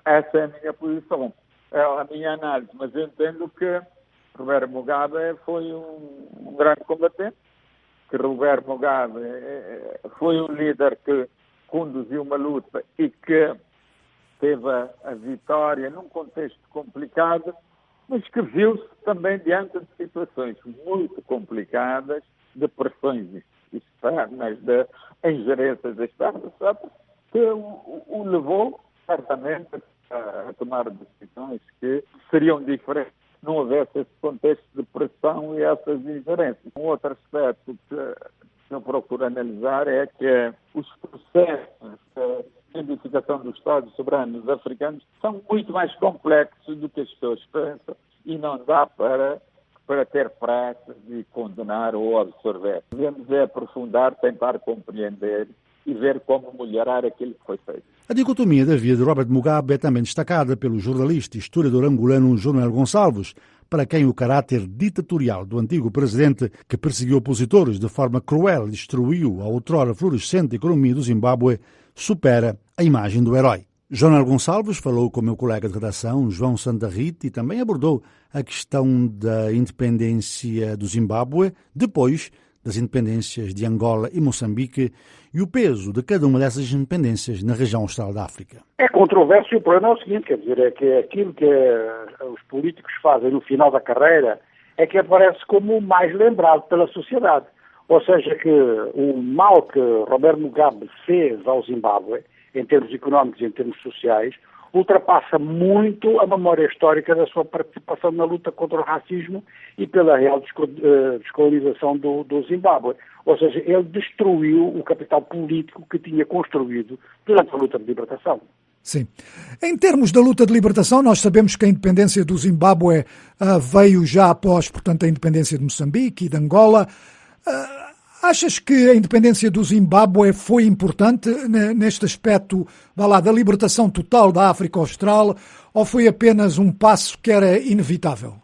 essa é a minha posição, é a minha análise. Mas eu entendo que Roberto Mugabe foi um grande combatente, que Roberto Mugabe foi um líder que conduziu uma luta e que teve a vitória num contexto complicado, mas que viu-se também diante de situações muito complicadas, de pressões externas, de ingerências externas, que o levou certamente a tomar decisões que seriam diferentes se não houvesse esse contexto de pressão e essas ingerências. Um outro aspecto que eu procuro analisar é que os processos de identificação dos Estados soberanos africanos são muito mais complexos do que as pessoas pensam e não dá para ter pressa de condenar ou absorver. Devemos aprofundar, tentar compreender e ver como melhorar aquilo que foi feito. A dicotomia da vida de Robert Mugabe é também destacada pelo jornalista e historiador angolano João Gonçalves, para quem o caráter ditatorial do antigo presidente, que perseguiu opositores de forma cruel e destruiu a outrora florescente economia do Zimbábue, supera a imagem do herói. João Gonçalves falou com o meu colega de redação, João Santa Rita, e também abordou a questão da independência do Zimbábue, depois das independências de Angola e Moçambique, e o peso de cada uma dessas independências na região austral da África. É controverso e o problema é o seguinte, quer dizer, é que aquilo que os políticos fazem no final da carreira é que aparece como o mais lembrado pela sociedade. Ou seja, que o mal que Robert Mugabe fez ao Zimbábue, em termos económicos e em termos sociais, ultrapassa muito a memória histórica da sua participação na luta contra o racismo e pela real descolonização do Zimbábue. Ou seja, ele destruiu o capital político que tinha construído durante a luta de libertação. Sim. Em termos da luta de libertação, nós sabemos que a independência do Zimbábue veio já após, portanto, a independência de Moçambique e de Angola. Achas que a independência do Zimbábue foi importante neste aspecto, da libertação total da África Austral, ou foi apenas um passo que era inevitável?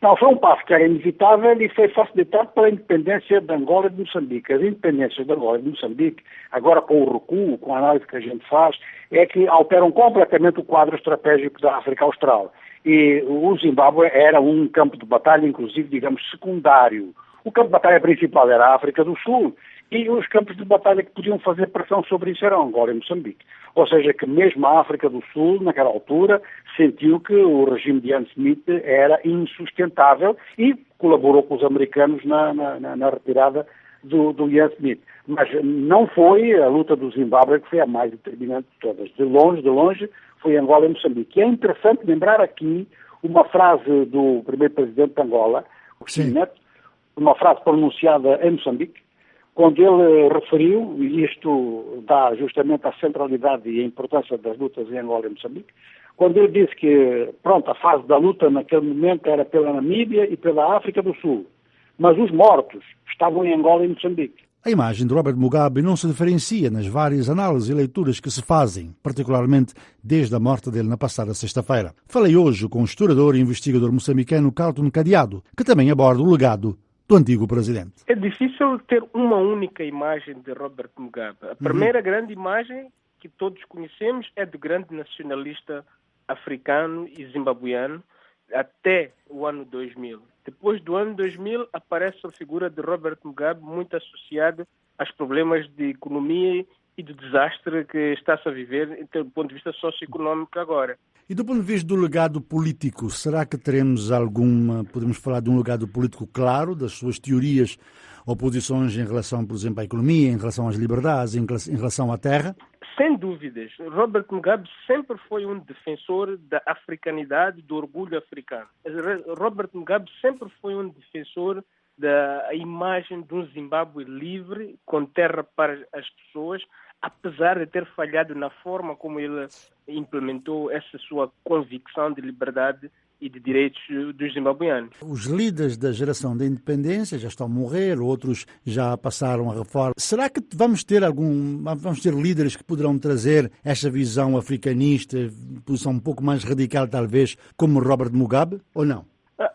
Não, foi um passo que era inevitável e foi facilitado pela independência de Angola e de Moçambique. As independências de Angola e de Moçambique, agora com o recuo, com a análise que a gente faz, é que alteram completamente o quadro estratégico da África Austral. E o Zimbábue era um campo de batalha, inclusive, digamos, secundário. O campo de batalha principal era a África do Sul e os campos de batalha que podiam fazer pressão sobre isso eram Angola e Moçambique. Ou seja, que mesmo a África do Sul, naquela altura, sentiu que o regime de Ian Smith era insustentável e colaborou com os americanos na retirada do Ian Smith. Mas não foi a luta do Zimbábue que foi a mais determinante de todas. De longe, foi Angola e Moçambique. E é interessante lembrar aqui uma frase do primeiro presidente de Angola, o Neto, uma frase pronunciada em Moçambique, quando ele referiu, e isto dá justamente a centralidade e a importância das lutas em Angola e Moçambique, quando ele disse que, a fase da luta naquele momento era pela Namíbia e pela África do Sul, mas os mortos estavam em Angola e Moçambique. A imagem de Robert Mugabe não se diferencia nas várias análises e leituras que se fazem, particularmente desde a morte dele na passada sexta-feira. Falei hoje com o historiador e investigador moçambicano Carlton Cadeado, que também aborda o legado do antigo presidente. É difícil ter uma única imagem de Robert Mugabe. A primeira grande imagem que todos conhecemos é do grande nacionalista africano e zimbabuiano até o ano 2000. Depois do ano 2000 aparece a figura de Robert Mugabe muito associada aos problemas de economia e do desastre que está-se a viver do ponto de vista socioeconómico agora. E do ponto de vista do legado político, será que teremos podemos falar de um legado político claro, das suas teorias ou posições em relação, por exemplo, à economia, em relação às liberdades, em relação à terra? Sem dúvidas. Robert Mugabe sempre foi um defensor da africanidade, do orgulho africano. Robert Mugabe sempre foi um defensor da imagem de um Zimbábue livre, com terra para as pessoas, apesar de ter falhado na forma como ele implementou essa sua convicção de liberdade e de direitos dos zimbabuianos. Os líderes da geração da independência já estão a morrer, outros já passaram a reforma. Será que vamos ter líderes que poderão trazer esta visão africanista, posição um pouco mais radical talvez, como Robert Mugabe, ou não?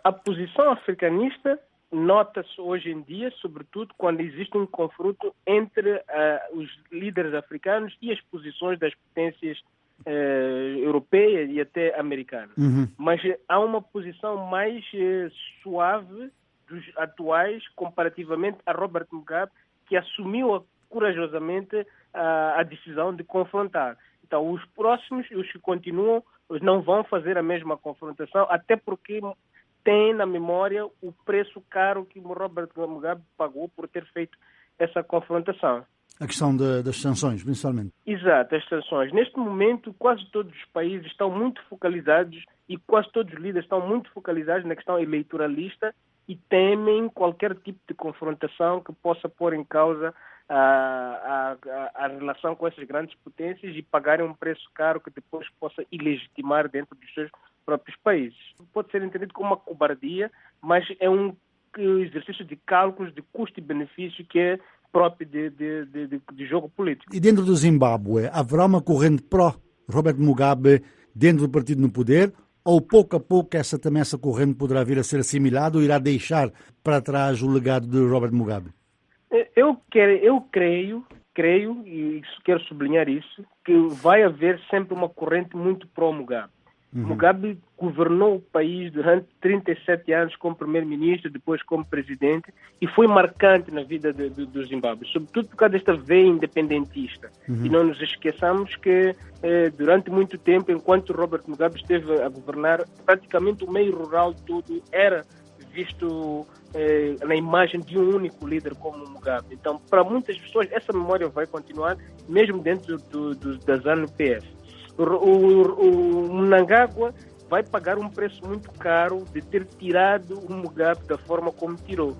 A posição africanista nota-se hoje em dia, sobretudo quando existe um confronto entre os líderes africanos e as posições das potências europeias e até americanas. Mas há uma posição mais suave dos atuais comparativamente a Robert Mugabe, que assumiu corajosamente a decisão de confrontar. Então, os próximos, os que continuam, não vão fazer a mesma confrontação, até porque tem na memória o preço caro que o Robert Mugabe pagou por ter feito essa confrontação. A questão das sanções, principalmente. Exato, as sanções. Neste momento, quase todos os países estão muito focalizados e quase todos os líderes estão muito focalizados na questão eleitoralista e temem qualquer tipo de confrontação que possa pôr em causa a relação com essas grandes potências e pagarem um preço caro que depois possa ilegitimar dentro dos seus próprios países. Pode ser entendido como uma cobardia, mas é um exercício de cálculos de custo e benefício que é próprio de jogo político. E dentro do Zimbábue, haverá uma corrente pró-Robert Mugabe dentro do partido no poder? Ou pouco a pouco essa corrente poderá vir a ser assimilada ou irá deixar para trás o legado de Robert Mugabe? Eu creio, e quero sublinhar isso, que vai haver sempre uma corrente muito pró-Mugabe. Mugabe governou o país durante 37 anos como primeiro-ministro, depois como presidente, e foi marcante na vida do Zimbábue, sobretudo por causa desta veia independentista. E não nos esqueçamos que durante muito tempo, enquanto Robert Mugabe esteve a governar, praticamente o meio rural todo era visto na imagem de um único líder como Mugabe. Então, para muitas pessoas, essa memória vai continuar, mesmo dentro da ZANU-PF. O Mnangagwa vai pagar um preço muito caro de ter tirado o Mugabe da forma como tirou.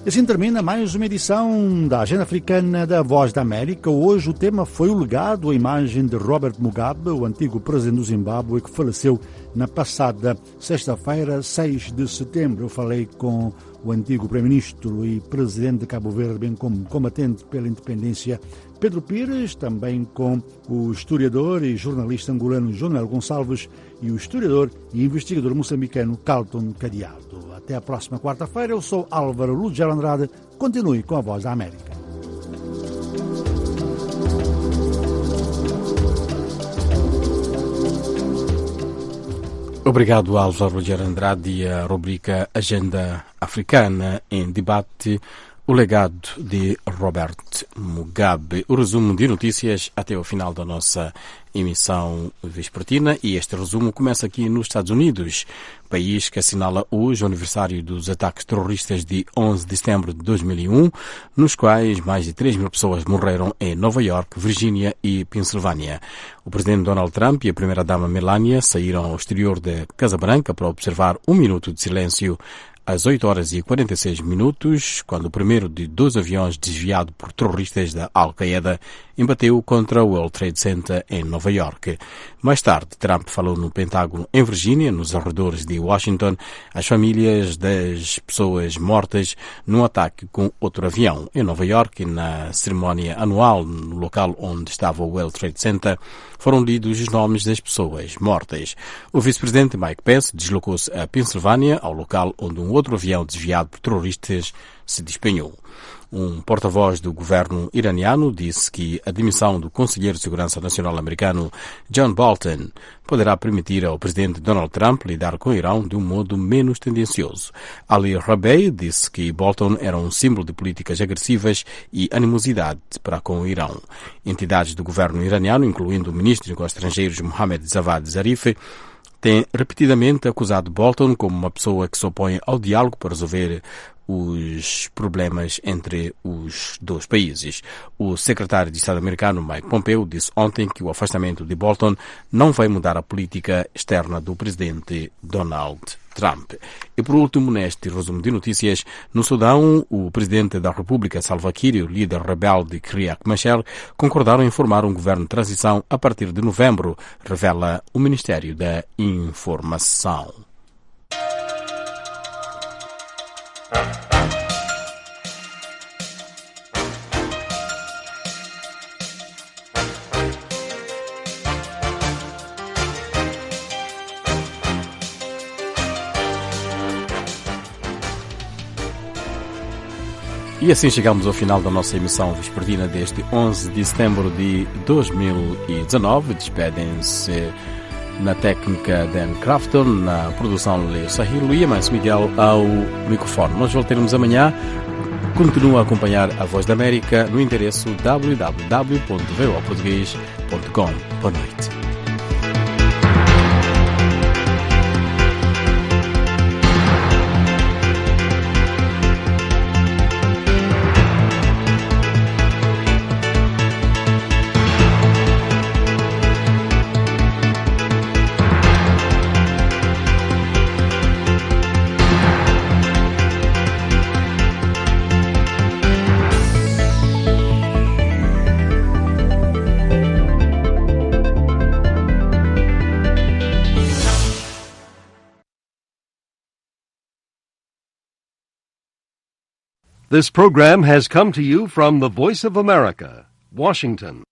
Assim termina mais uma edição da Agenda Africana da Voz da América. Hoje o tema foi o legado, a imagem de Robert Mugabe, o antigo presidente do Zimbábue, que faleceu na passada sexta-feira, 6 de setembro. Eu falei com o antigo primeiro-ministro e presidente de Cabo Verde, bem como combatente pela independência, Pedro Pires, também com o historiador e jornalista angolano Jonel Gonçalves e o historiador e investigador moçambicano Carlton Cadeado. Até a próxima quarta-feira. Eu sou Álvaro Lugel Andrade. Continue com a Voz da América. Obrigado, Álvaro Lugel Andrade, e a rubrica Agenda Africana em debate. O legado de Robert Mugabe. O resumo de notícias até o final da nossa emissão vespertina, e este resumo começa aqui nos Estados Unidos, país que assinala hoje o aniversário dos ataques terroristas de 11 de setembro de 2001, nos quais mais de 3 mil pessoas morreram em Nova York, Virgínia e Pensilvânia. O presidente Donald Trump e a primeira-dama Melania saíram ao exterior da Casa Branca para observar um minuto de silêncio às 8 horas e 46 minutos, quando o primeiro de 2 aviões desviado por terroristas da Al-Qaeda embateu contra o World Trade Center em Nova York. Mais tarde, Trump falou no Pentágono em Virgínia, nos arredores de Washington, às famílias das pessoas mortas num ataque com outro avião. Em Nova York, na cerimónia anual, no local onde estava o World Trade Center, foram lidos os nomes das pessoas mortas. O vice-presidente Mike Pence deslocou-se a Pensilvânia, ao local onde um outro avião desviado por terroristas se despenhou. Um porta-voz do governo iraniano disse que a demissão do conselheiro de segurança nacional americano John Bolton poderá permitir ao presidente Donald Trump lidar com o Irão de um modo menos tendencioso. Ali Rabei disse que Bolton era um símbolo de políticas agressivas e animosidade para com o Irão. Entidades do governo iraniano, incluindo o ministro dos Estrangeiros Mohammad Javad Zarif, tem repetidamente acusado Bolton como uma pessoa que se opõe ao diálogo para resolver os problemas entre os dois países. O secretário de Estado americano Mike Pompeo disse ontem que o afastamento de Bolton não vai mudar a política externa do presidente Donald Trump. E por último, neste resumo de notícias, no Sudão, o presidente da República Salva Kiir e o líder rebelde Riek Machar concordaram em formar um governo de transição a partir de novembro, revela o Ministério da Informação. E assim chegamos ao final da nossa emissão vespertina deste 11 de setembro de 2019. Despedem-se na técnica Dan Crafton, na produção Leo Sahilo e Amancio Miguel ao microfone. Nós voltaremos amanhã. Continua a acompanhar a Voz da América no endereço www.voaportugues.com. Boa noite. This program has come to you from the Voice of America, Washington.